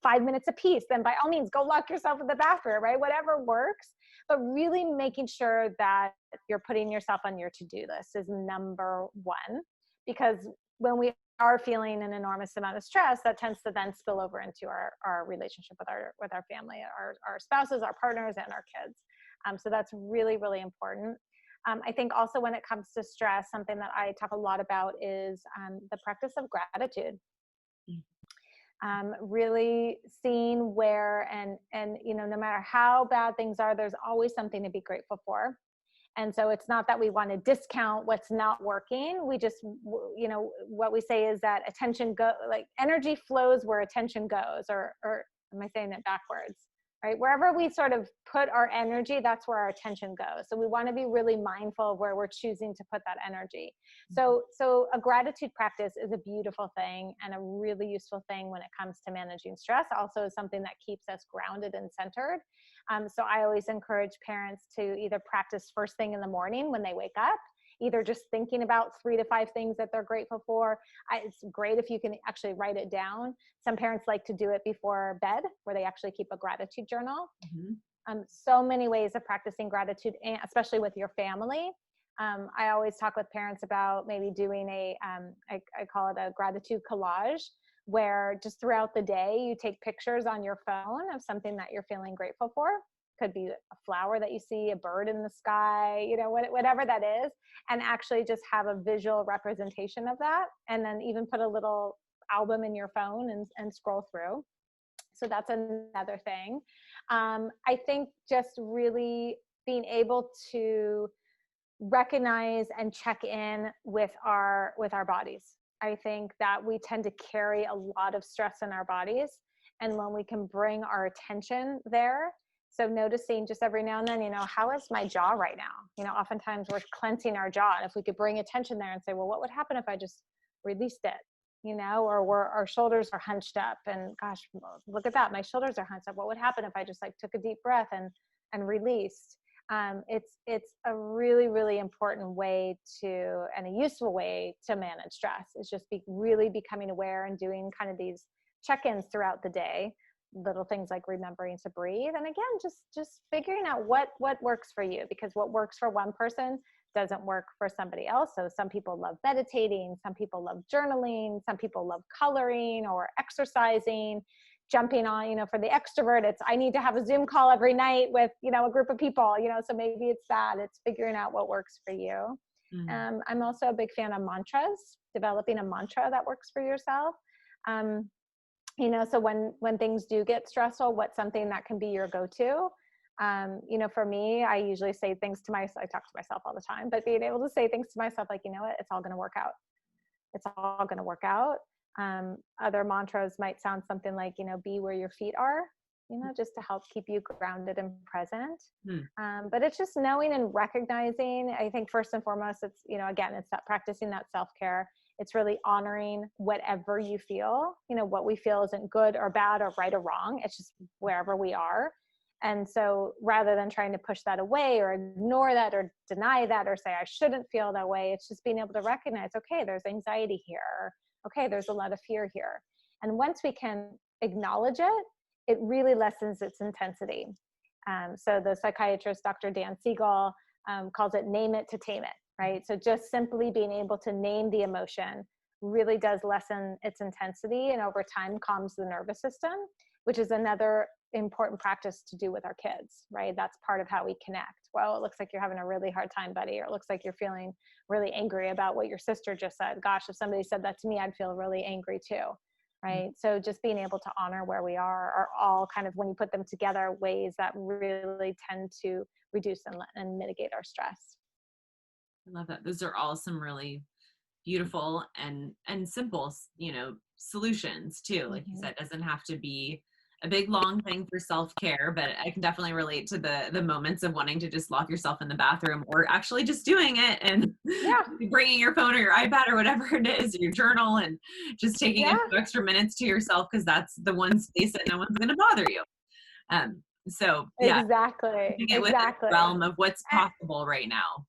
5 minutes apiece, then by all means, go lock yourself in the bathroom, right? Whatever works, but really making sure that you're putting yourself on your to-do list is number one, because when we are feeling an enormous amount of stress, that tends to then spill over into our relationship with our family, our spouses, our partners, and our kids. So that's really, really important. I think also when it comes to stress, something that I talk a lot about is the practice of gratitude. Really seeing where, and no matter how bad things are, there's always something to be grateful for. And so it's not that we want to discount what's not working. We just, what we say is that energy flows where attention goes, or am I saying it backwards? Right? Wherever we sort of put our energy, that's where our attention goes. So we want to be really mindful of where we're choosing to put that energy. So a gratitude practice is a beautiful thing and a really useful thing when it comes to managing stress. Also is something that keeps us grounded and centered. So I always encourage parents to either practice first thing in the morning when they wake up, either just thinking about 3 to 5 things that they're grateful for. It's great if you can actually write it down. Some parents like to do it before bed, where they actually keep a gratitude journal. So many ways of practicing gratitude, and especially with your family. I always talk with parents about maybe doing I call it a gratitude collage, where just throughout the day, you take pictures on your phone of something that you're feeling grateful for. Could be a flower that you see, a bird in the sky, whatever that is, and actually just have a visual representation of that. And then even put a little album in your phone and scroll through. So that's another thing. I think just really being able to recognize and check in with our bodies. I think that we tend to carry a lot of stress in our bodies. And when we can bring our attention there, so noticing just every now and then, how is my jaw right now? Oftentimes we're clenching our jaw. And if we could bring attention there and say, well, what would happen if I just released it? Or our shoulders are hunched up, and gosh, look at that. My shoulders are hunched up. What would happen if I just took a deep breath and released? It's a really, really important way and a useful way to manage stress. It's just really becoming aware and doing kind of these check-ins throughout the day, little things like remembering to breathe. And again, just figuring out what works for you, because what works for one person doesn't work for somebody else. So some people love meditating, some people love journaling, some people love coloring or exercising, jumping on, for the extrovert, it's, I need to have a Zoom call every night with, a group of people, so maybe it's figuring out what works for you. I'm also a big fan of mantras, developing a mantra that works for yourself. So when things do get stressful, what's something that can be your go-to? For me, I usually say things to myself. I talk to myself all the time, but being able to say things to myself like, what, it's all going to work out. It's all going to work out. Other mantras might sound something like, be where your feet are, just to help keep you grounded and present. But it's just knowing and recognizing. I think first and foremost, it's, again, it's that practicing that self-care. It's really honoring whatever you feel. What we feel isn't good or bad or right or wrong. It's just wherever we are. And so rather than trying to push that away or ignore that or deny that or say, I shouldn't feel that way, it's just being able to recognize, okay, there's anxiety here. Okay, there's a lot of fear here. And once we can acknowledge it, it really lessens its intensity. So the psychiatrist, Dr. Dan Siegel, calls it name it to tame it, right? So just simply being able to name the emotion really does lessen its intensity, and over time calms the nervous system, which is another important practice to do with our kids, right? That's part of how we connect. Well, it looks like you're having a really hard time, buddy, or it looks like you're feeling really angry about what your sister just said. Gosh, if somebody said that to me, I'd feel really angry too, right? So just being able to honor where we are all kind of, when you put them together, ways that really tend to reduce and mitigate our stress. I love that. Those are all some really beautiful and simple, solutions too. Like you said, it doesn't have to be a big long thing for self-care, but I can definitely relate to the moments of wanting to just lock yourself in the bathroom, or actually just doing it and Yeah. bringing your phone or your iPad or whatever it is, your journal, and just taking a Yeah. few extra minutes to yourself, because that's the one space that no one's going to bother you. So yeah, Exactly. keeping it within the Exactly. realm of what's Eh, possible right now.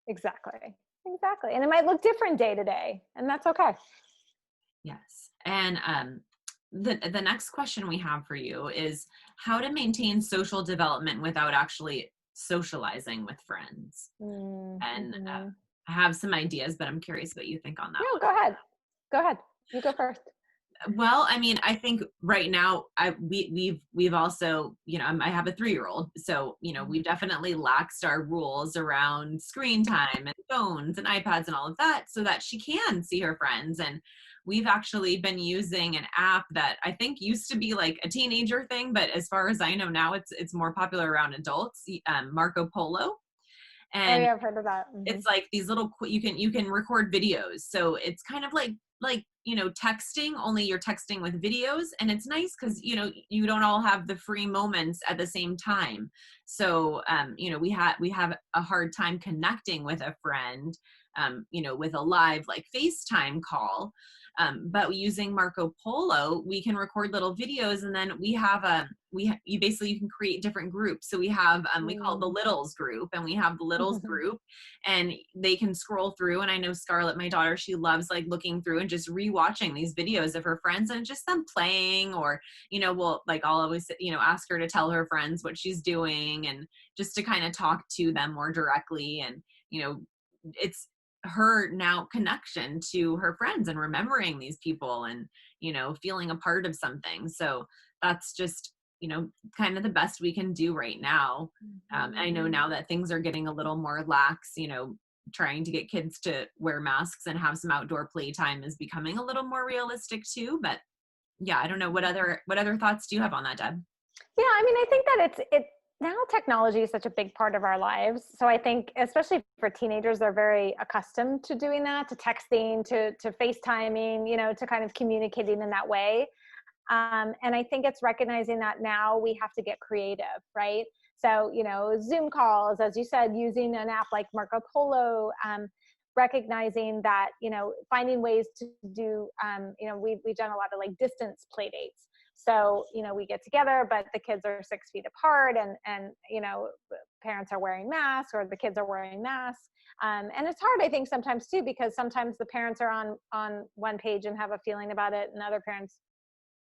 Exactly. Exactly. And it might look different day to day, and that's okay. Yes. And the next question we have for you is how to maintain social development without actually socializing with friends. And Mm-hmm. I have some ideas, but I'm curious what you think on that No, one. go ahead. Go ahead. You go first. Well, I mean, I think right now we've also, I have a 3-year-old, so we've definitely laxed our rules around screen time and phones and iPads and all of that, so that she can see her friends. And we've actually been using an app that I think used to be like a teenager thing, but as far as I know now, it's more popular around adults. Marco Polo. Oh And yeah, I've heard of that. it's like these little you can record videos, so it's kind of like texting, only you're texting with videos. And it's nice because you don't all have the free moments at the same time. So we have a hard time connecting with a friend, with a live like FaceTime call. But using Marco Polo, we can record little videos, and then we have you can create different groups. So we have we call it the Mm. littles group, and we have the littles group, and they can scroll through. And I know Scarlett, my daughter, she loves like looking through and just rewatching these videos of her friends, and just them playing, or I'll always ask her to tell her friends what she's doing, and just to kind of talk to them more directly. And it's her now connection to her friends and remembering these people, and feeling a part of something. So that's just kind of the best we can do right now. I know now that things are getting a little more lax, trying to get kids to wear masks and have some outdoor playtime is becoming a little more realistic too. But yeah, I don't know, what other thoughts do you have on that, Deb? Yeah, I mean, I think that it now technology is such a big part of our lives. So I think, especially for teenagers, they're very accustomed to doing that, to texting, to FaceTiming, to kind of communicating in that way. And I think it's recognizing that now we have to get creative, right? So, Zoom calls, as you said, using an app like Marco Polo, recognizing that, finding ways to do, we've done a lot of like distance play dates. So, we get together, but the kids are 6 feet apart, and parents are wearing masks, or the kids are wearing masks. And it's hard, I think, sometimes too, because sometimes the parents are on one page and have a feeling about it, and other parents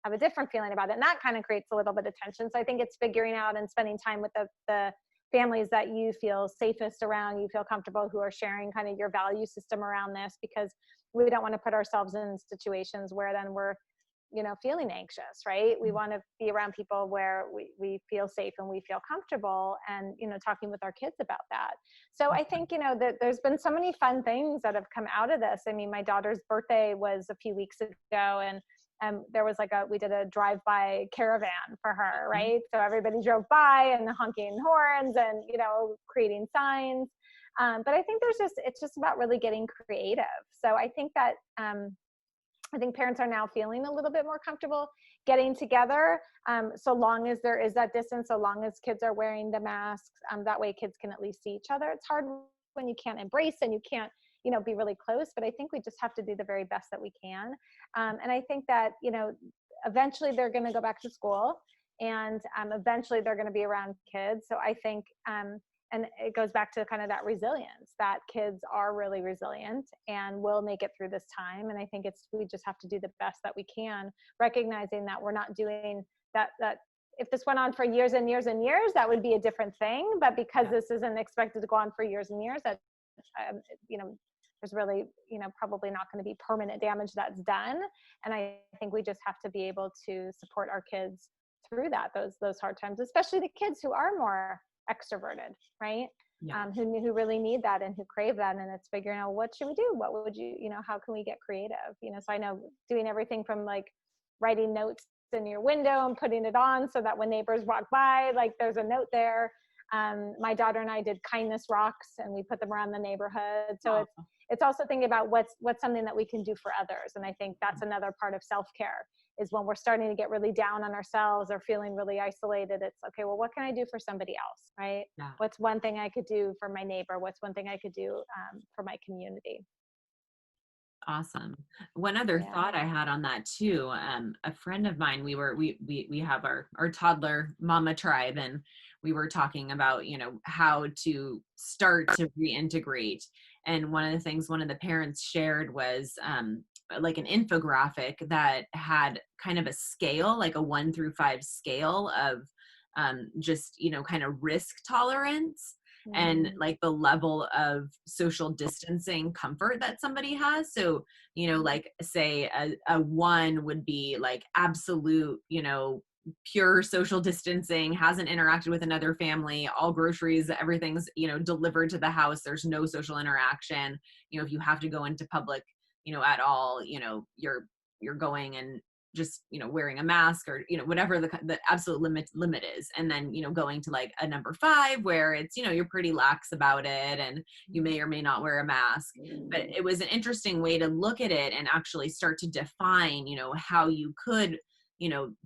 have a different feeling about it. And that kind of creates a little bit of tension. So I think it's figuring out and spending time with the families that you feel safest around, you feel comfortable, who are sharing kind of your value system around this, because we don't want to put ourselves in situations where then we're, feeling anxious, right? We want to be around people where we feel safe and we feel comfortable, and, talking with our kids about that. So I think, that there's been so many fun things that have come out of this. I mean, my daughter's birthday was a few weeks ago, and there was we did a drive-by caravan for her, right? So everybody drove by and honking horns and, creating signs. But I think it's just about really getting creative. So I think that, I think parents are now feeling a little bit more comfortable getting together, so long as there is that distance, so long as kids are wearing the masks. That way kids can at least see each other. It's hard when you can't embrace and you can't, be really close, but I think we just have to do the very best that we can. And I think that, eventually they're going to go back to school, and eventually they're going to be around kids. So I think, and it goes back to kind of that resilience, that kids are really resilient and will make it through this time. And I think we just have to do the best that we can, recognizing that we're not doing that if this went on for years and years and years, that would be a different thing. But because this isn't expected to go on for years and years, that, there's really, probably not going to be permanent damage that's done. And I think we just have to be able to support our kids through that, those hard times, especially the kids who are more extroverted, right? Yeah. Who really need that and who crave that. And it's figuring out, what should we do? What would you, how can we get creative? So I know doing everything from like writing notes in your window and putting it on so that when neighbors walk by, like there's a note there. My daughter and I did kindness rocks, and we put them around the neighborhood. So Oh, it's also thinking about what's something that we can do for others. And I think that's another part of self-care, is when we're starting to get really down on ourselves or feeling really isolated. It's okay, well, what can I do for somebody else, right? yeah. What's one thing I could do for my neighbor? What's one thing I could do for my community? Awesome. One other Yeah. thought I had on that too, a friend of mine, we have our toddler mama tribe, and we were talking about, how to start to reintegrate. And one of the things one of the parents shared was like an infographic that had kind of a scale, like a 1 through 5 scale of just, kind of risk tolerance and Mm, like the level of social distancing comfort that somebody has. So, like say a 1 would be like absolute, pure social distancing, hasn't interacted with another family, all groceries, everything's, delivered to the house. There's no social interaction. If you have to go into public, at all, you're going and just wearing a mask, or whatever the absolute limit is. And then going to like a number 5 where it's you're pretty lax about it, and you may or may not wear a mask. But it was an interesting way to look at it and actually start to define how you could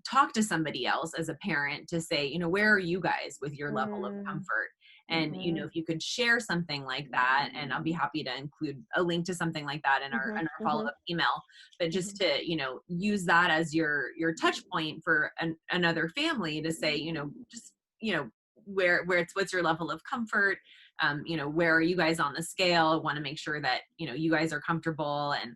talk to somebody else as a parent to say where are you guys with your level of mm, comfort. And mhm, if you could share something like that, and I'll be happy to include a link to something like that in our mhm, mhm, follow-up email. But just mhm, to use that as your touch point for another family to say just where it's what's your level of comfort, where are you guys on the scale. I want to make sure that you guys are comfortable. And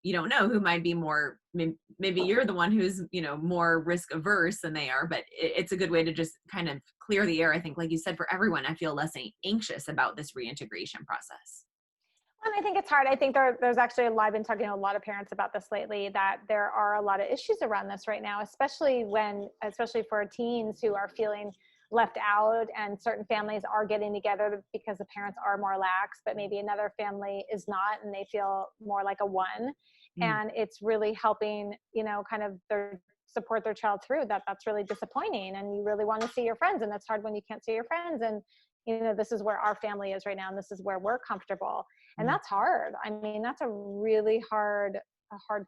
you don't know who might be more, maybe you're the one who's more risk averse than they are. But it's a good way to just kind of clear the air. I think, like you said, for everyone, I feel less anxious about this reintegration process. And I think it's hard. I think there's actually a lot, I've been talking to a lot of parents about this lately, that there are a lot of issues around this right now, especially for teens who are feeling left out, and certain families are getting together because the parents are more lax, but maybe another family is not, and they feel more like a 1. Mm, And it's really helping, kind of support their child through that. That's really disappointing. And you really want to see your friends, and that's hard when you can't see your friends. And, this is where our family is right now, and this is where we're comfortable. And mm, that's hard. I mean, that's a really hard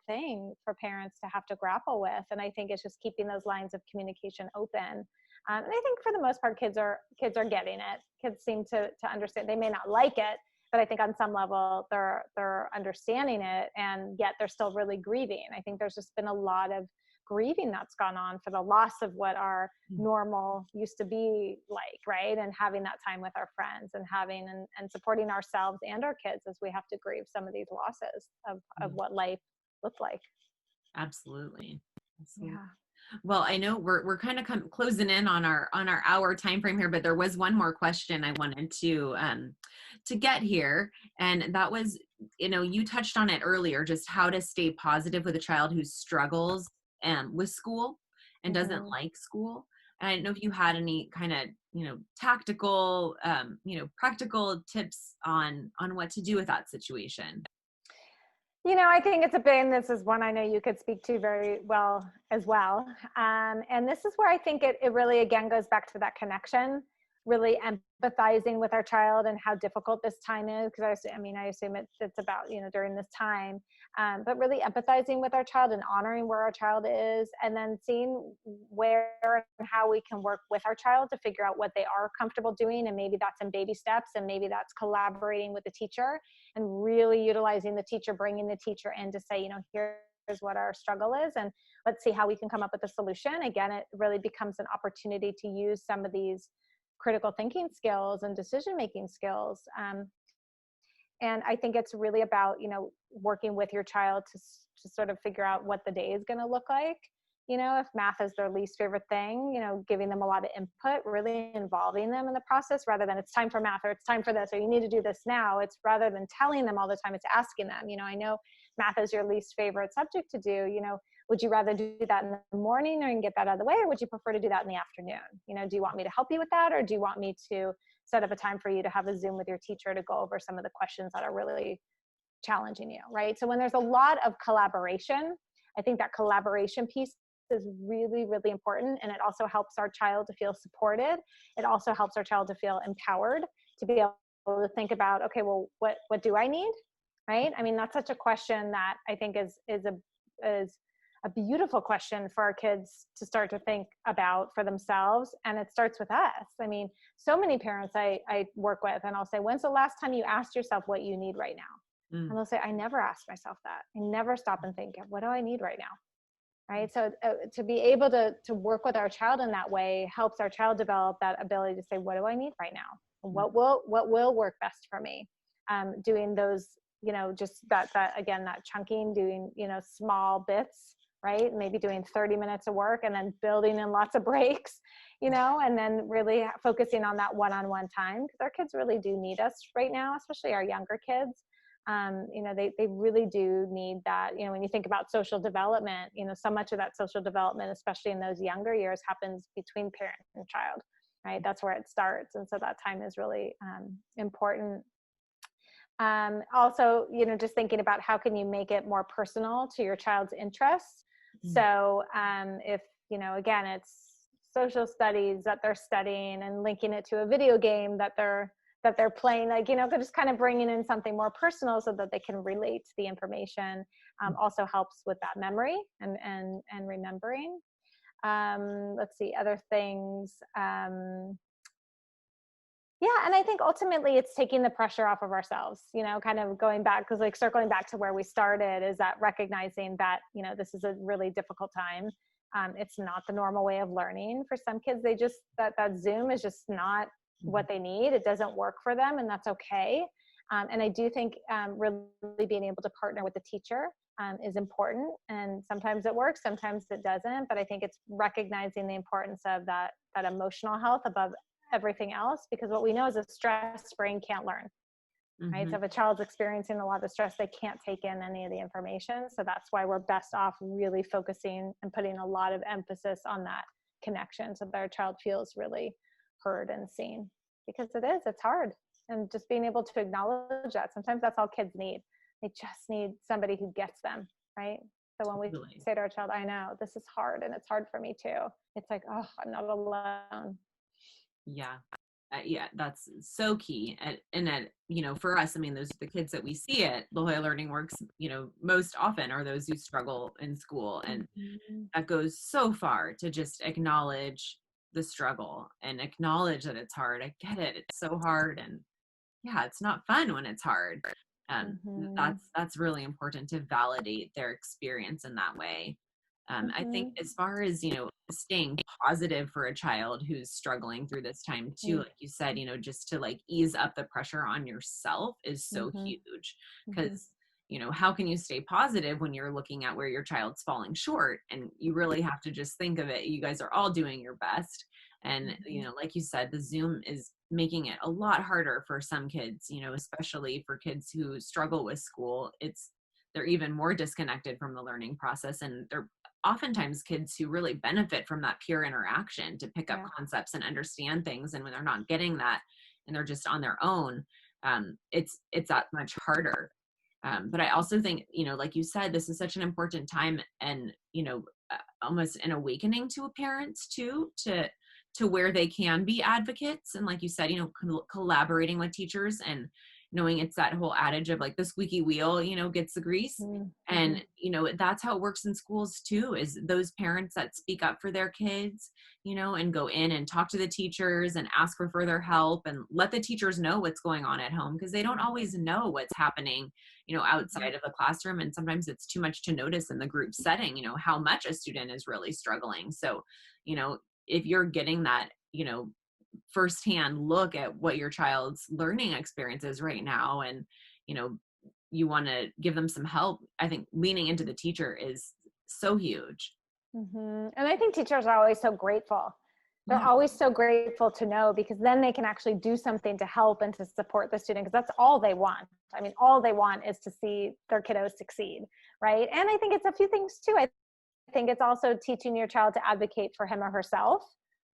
thing for parents to have to grapple with. And I think it's just keeping those lines of communication open. And I think for the most part, kids are getting it. Kids seem to understand. They may not like it, but I think on some level they're understanding it, and yet they're still really grieving. I think there's just been a lot of grieving that's gone on for the loss of what our mm, normal used to be like, right? And having that time with our friends, and having and supporting ourselves and our kids as we have to grieve some of these losses of mm. what life looked like. Absolutely. Absolutely. Yeah. Well, I know we're kind of closing in on our hour time frame here, but there was one more question I wanted to get here, and that was, you touched on it earlier, just how to stay positive with a child who struggles with school and doesn't Hmm. like school. And I don't know if you had any kind of tactical practical tips on what to do with that situation. I think it's a big, and this is one I know you could speak to very well as well. And this is where I think it really, again, goes back to that connection, really empathizing with our child and how difficult this time is. Because I assume it's about, during this time, but really empathizing with our child and honoring where our child is, and then seeing where and how we can work with our child to figure out what they are comfortable doing. And maybe that's in baby steps, and maybe that's collaborating with the teacher, and really utilizing the teacher, bringing the teacher in to say, here's what our struggle is, and let's see how we can come up with a solution. Again, it really becomes an opportunity to use some of these critical thinking skills and decision-making skills. And I think it's really about, working with your child to sort of figure out what the day is going to look like. If math is their least favorite thing, giving them a lot of input, really involving them in the process, rather than it's time for math, or it's time for this, or you need to do this now. It's rather than telling them all the time, it's asking them, I know math is your least favorite subject to do, would you rather do that in the morning or get that out of the way? Or would you prefer to do that in the afternoon? Do you want me to help you with that? Or do you want me to set up a time for you to have a Zoom with your teacher to go over some of the questions that are really challenging you, right? So when there's a lot of collaboration, I think that collaboration piece is really, really important. And it also helps our child to feel supported. It also helps our child to feel empowered, to be able to think about, okay, well, what do I need? Right? I mean, that's such a question that I think is a beautiful question for our kids to start to think about for themselves. And it starts with us. I mean, so many parents I work with, and I'll say, when's the last time you asked yourself what you need right now? And they'll say, I never ask myself that. I never stop and think, what do I need right now? Right. So to be able to work with our child in that way helps our child develop that ability to say, what do I need right now? What will work best for me? Doing those, just that again, that chunking, doing, small bits, right? Maybe doing 30 minutes of work and then building in lots of breaks, and then really focusing on that one-on-one time, because our kids really do need us right now, especially our younger kids. They really do need that. When you think about social development, so much of that social development, especially in those younger years, happens between parent and child, right? That's where it starts. And so that time is really important. Also, just thinking about how can you make it more personal to your child's interests. So if, again, it's social studies that they're studying and linking it to a video game that they're playing, just kind of bringing in something more personal so that they can relate to the information, also helps with that memory and remembering. Let's see, other things. Yeah. And I think ultimately it's taking the pressure off of ourselves, kind of going back, because circling back to where we started, is that recognizing that, this is a really difficult time. It's not the normal way of learning for some kids. They just, that Zoom is just not what they need. It doesn't work for them, and that's okay. And I do think really being able to partner with the teacher is important. And sometimes it works, sometimes it doesn't. But I think it's recognizing the importance of that emotional health above everything else, because what we know is a stressed brain can't learn. Right? So if a child's experiencing a lot of stress, they can't take in any of the information. So that's why we're best off really focusing and putting a lot of emphasis on that connection, so that our child feels really heard and seen, because it's hard. And just being able to acknowledge that, sometimes that's all kids need. They just need somebody who gets them, right? So when we say to our child, I know this is hard and it's hard for me too, it's like, oh, I'm not alone. Yeah. Yeah, that's so key. And for us, I mean, those are the kids that we see at La Jolla Learning Works, most often are those who struggle in school. And that goes so far to just acknowledge the struggle and acknowledge that it's hard. I get it. It's so hard. And yeah, it's not fun when it's hard. That's really important to validate their experience in that way. I think as far as, staying positive for a child who's struggling through this time too, like you said, just to ease up the pressure on yourself is so huge, because, how can you stay positive when you're looking at where your child's falling short? And you really have to just think of it. You guys are all doing your best. And, like you said, the Zoom is making it a lot harder for some kids, especially for kids who struggle with school. They're even more disconnected from the learning process, and they're oftentimes kids who really benefit from that peer interaction to pick up concepts and understand things. And when they're not getting that and they're just on their own, it's that much harder. But I also think, like you said, this is such an important time, and, almost an awakening to parents too, to where they can be advocates. And like you said, collaborating with teachers, and knowing it's that whole adage of the squeaky wheel, gets the grease. And, that's how it works in schools too, is those parents that speak up for their kids, and go in and talk to the teachers and ask for further help, and let the teachers know what's going on at home, because they don't always know what's happening, outside of the classroom. And sometimes it's too much to notice in the group setting, how much a student is really struggling. So, if you're getting that, firsthand look at what your child's learning experience is right now, and you want to give them some help, I think leaning into the teacher is so huge. And I think teachers are always so grateful. They're always so grateful to know, because then they can actually do something to help and to support the student, because that's all they want. I mean, all they want is to see their kiddos succeed, right? And I think it's a few things too. I think it's also teaching your child to advocate for him or herself,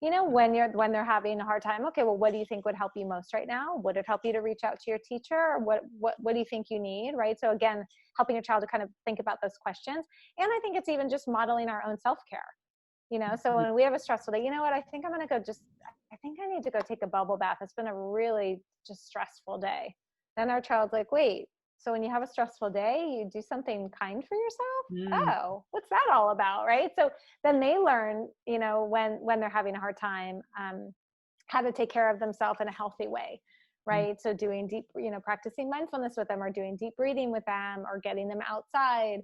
when they're having a hard time, okay, well, what do you think would help you most right now? Would it help you to reach out to your teacher? Or what do you think you need? Right. So again, helping your child to kind of think about those questions. And I think it's even just modeling our own self-care. So when we have a stressful day, you know what, I think I think I need to go take a bubble bath. It's been a really just stressful day. Then our child's like, wait, so when you have a stressful day, you do something kind for yourself? Mm. Oh, what's that all about? Right. So then they learn, when they're having a hard time, how to take care of themselves in a healthy way. Right. So doing deep, practicing mindfulness with them, or doing deep breathing with them, or getting them outside,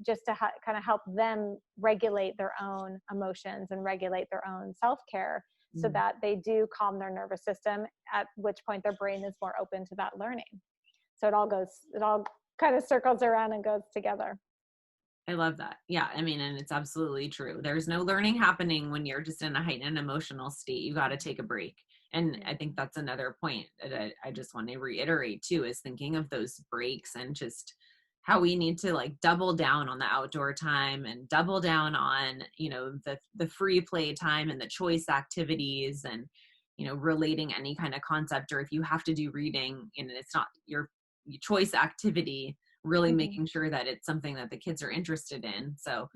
just to kind of help them regulate their own emotions and regulate their own self-care, so that they do calm their nervous system, at which point their brain is more open to that learning. So it all kind of circles around and goes together. I love that. Yeah. I mean, and it's absolutely true. There's no learning happening when you're just in a heightened emotional state. You got to take a break. And I think that's another point that I just want to reiterate too, is thinking of those breaks and just how we need to like double down on the outdoor time, and double down on, the free play time and the choice activities, and, relating any kind of concept, or if you have to do reading and it's not your choice activity, really making sure that it's something that the kids are interested in. So,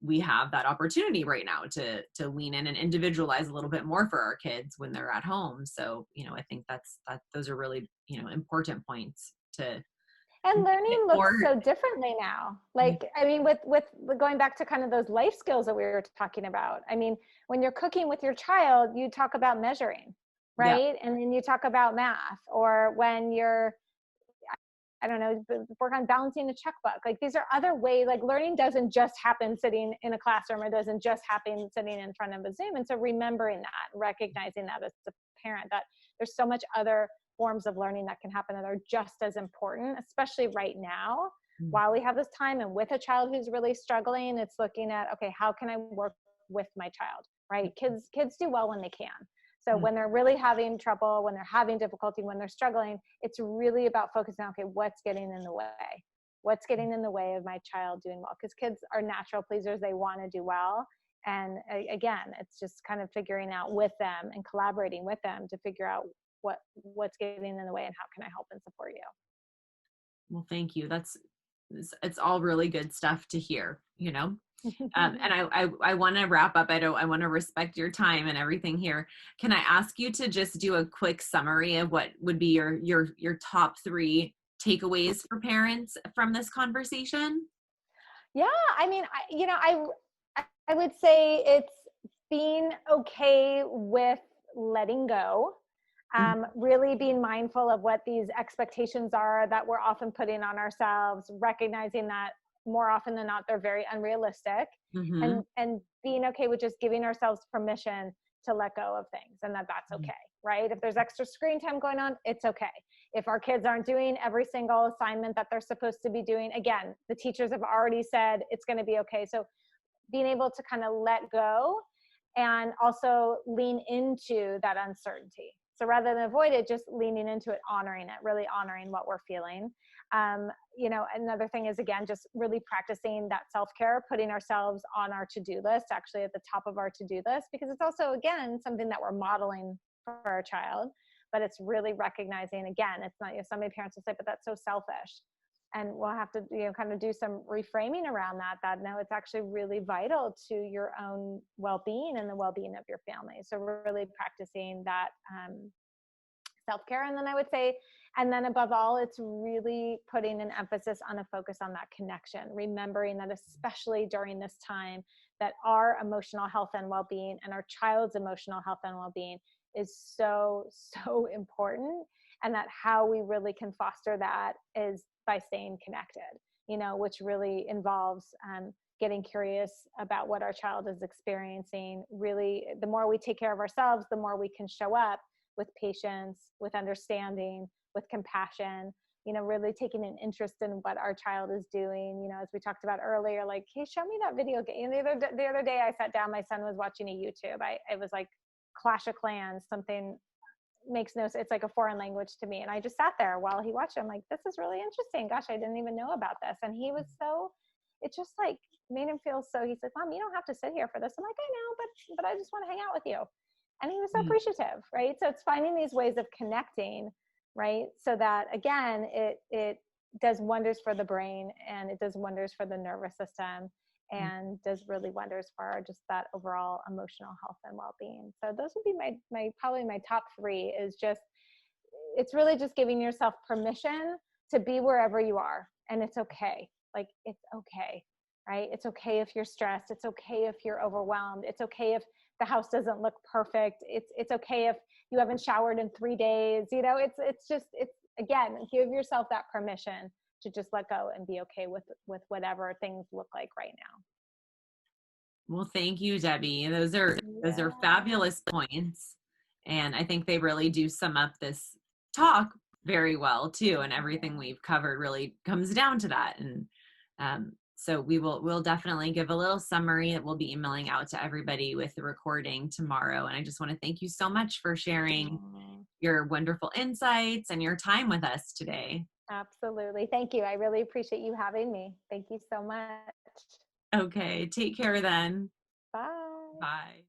we have that opportunity right now to lean in and individualize a little bit more for our kids when they're at home. So, I think those are really, important points to. And learning looks so differently now. Like, I mean, with going back to kind of those life skills that we were talking about. I mean, when you're cooking with your child, you talk about measuring, right? Yeah. And then you talk about math. Or when you're, I don't know, work on balancing a checkbook. Like, these are other ways, like learning doesn't just happen sitting in a classroom, or doesn't just happen sitting in front of a Zoom. And so remembering that, recognizing that as a parent, that there's so much other forms of learning that can happen that are just as important, especially right now, while we have this time. And with a child who's really struggling, it's looking at, okay, how can I work with my child, right? Kids do well when they can. So when they're really having trouble, when they're having difficulty, when they're struggling, it's really about focusing on, okay, what's getting in the way? What's getting in the way of my child doing well? Because kids are natural pleasers. They want to do well. And again, it's just kind of figuring out with them and collaborating with them to figure out what's getting in the way and how can I help and support you. Well, thank you. It's all really good stuff to hear, and I want to wrap up. I want to respect your time and everything here. Can I ask you to just do a quick summary of what would be your top 3 takeaways for parents from this conversation? Yeah. I mean, I would say it's being okay with letting go. Really being mindful of what these expectations are that we're often putting on ourselves, recognizing that more often than not, they're very unrealistic, and being okay with just giving ourselves permission to let go of things, and that's okay, right? If there's extra screen time going on, it's okay. If our kids aren't doing every single assignment that they're supposed to be doing, again, the teachers have already said it's going to be okay. So being able to kind of let go and also lean into that uncertainty. So rather than avoid it, just leaning into it, honoring it, really honoring what we're feeling. Another thing is, again, just really practicing that self-care, putting ourselves on our to-do list, actually at the top of our to-do list, because it's also, again, something that we're modeling for our child, but it's really recognizing, again, it's not, so many parents will say, but that's so selfish. And we'll have to, kind of do some reframing around that no, it's actually really vital to your own well-being and the well-being of your family. So really practicing that self-care. And then I would say, and then above all, it's really putting an emphasis on a focus on that connection, remembering that especially during this time, that our emotional health and well-being and our child's emotional health and well-being is so, so important. And that how we really can foster that is by staying connected, which really involves getting curious about what our child is experiencing. Really, the more we take care of ourselves, the more we can show up with patience, with understanding, with compassion, really taking an interest in what our child is doing. As we talked about earlier, like, hey, show me that video game. The other day I sat down, my son was watching a YouTube. It was like Clash of Clans, something makes no sense. It's like a foreign language to me. And I just sat there while he watched it. I'm like, this is really interesting. Gosh, I didn't even know about this. And he was so it just like made him feel so, he's like, Mom, you don't have to sit here for this. I'm like, I know, but I just want to hang out with you. And he was so Mm. appreciative, right? So it's finding these ways of connecting, right? So that again, it does wonders for the brain, and it does wonders for the nervous system, and does really wonders for just that overall emotional health and well-being. So those would be my probably my top three. Is just, it's really just giving yourself permission to be wherever you are, and it's okay. Like, it's okay, right? It's okay if you're stressed. It's okay if you're overwhelmed. It's okay if the house doesn't look perfect. It's okay if you haven't showered in 3 days. You know, it's just, it's, again, give yourself that permission to just let go and be okay with whatever things look like right now. Well, thank you, Debbie. Those are fabulous points. And I think they really do sum up this talk very well too. And everything we've covered really comes down to that. And so we'll definitely give a little summary that we'll be emailing out to everybody with the recording tomorrow. And I just want to thank you so much for sharing your wonderful insights and your time with us today. Absolutely. Thank you. I really appreciate you having me. Thank you so much. Okay, take care then. Bye. Bye.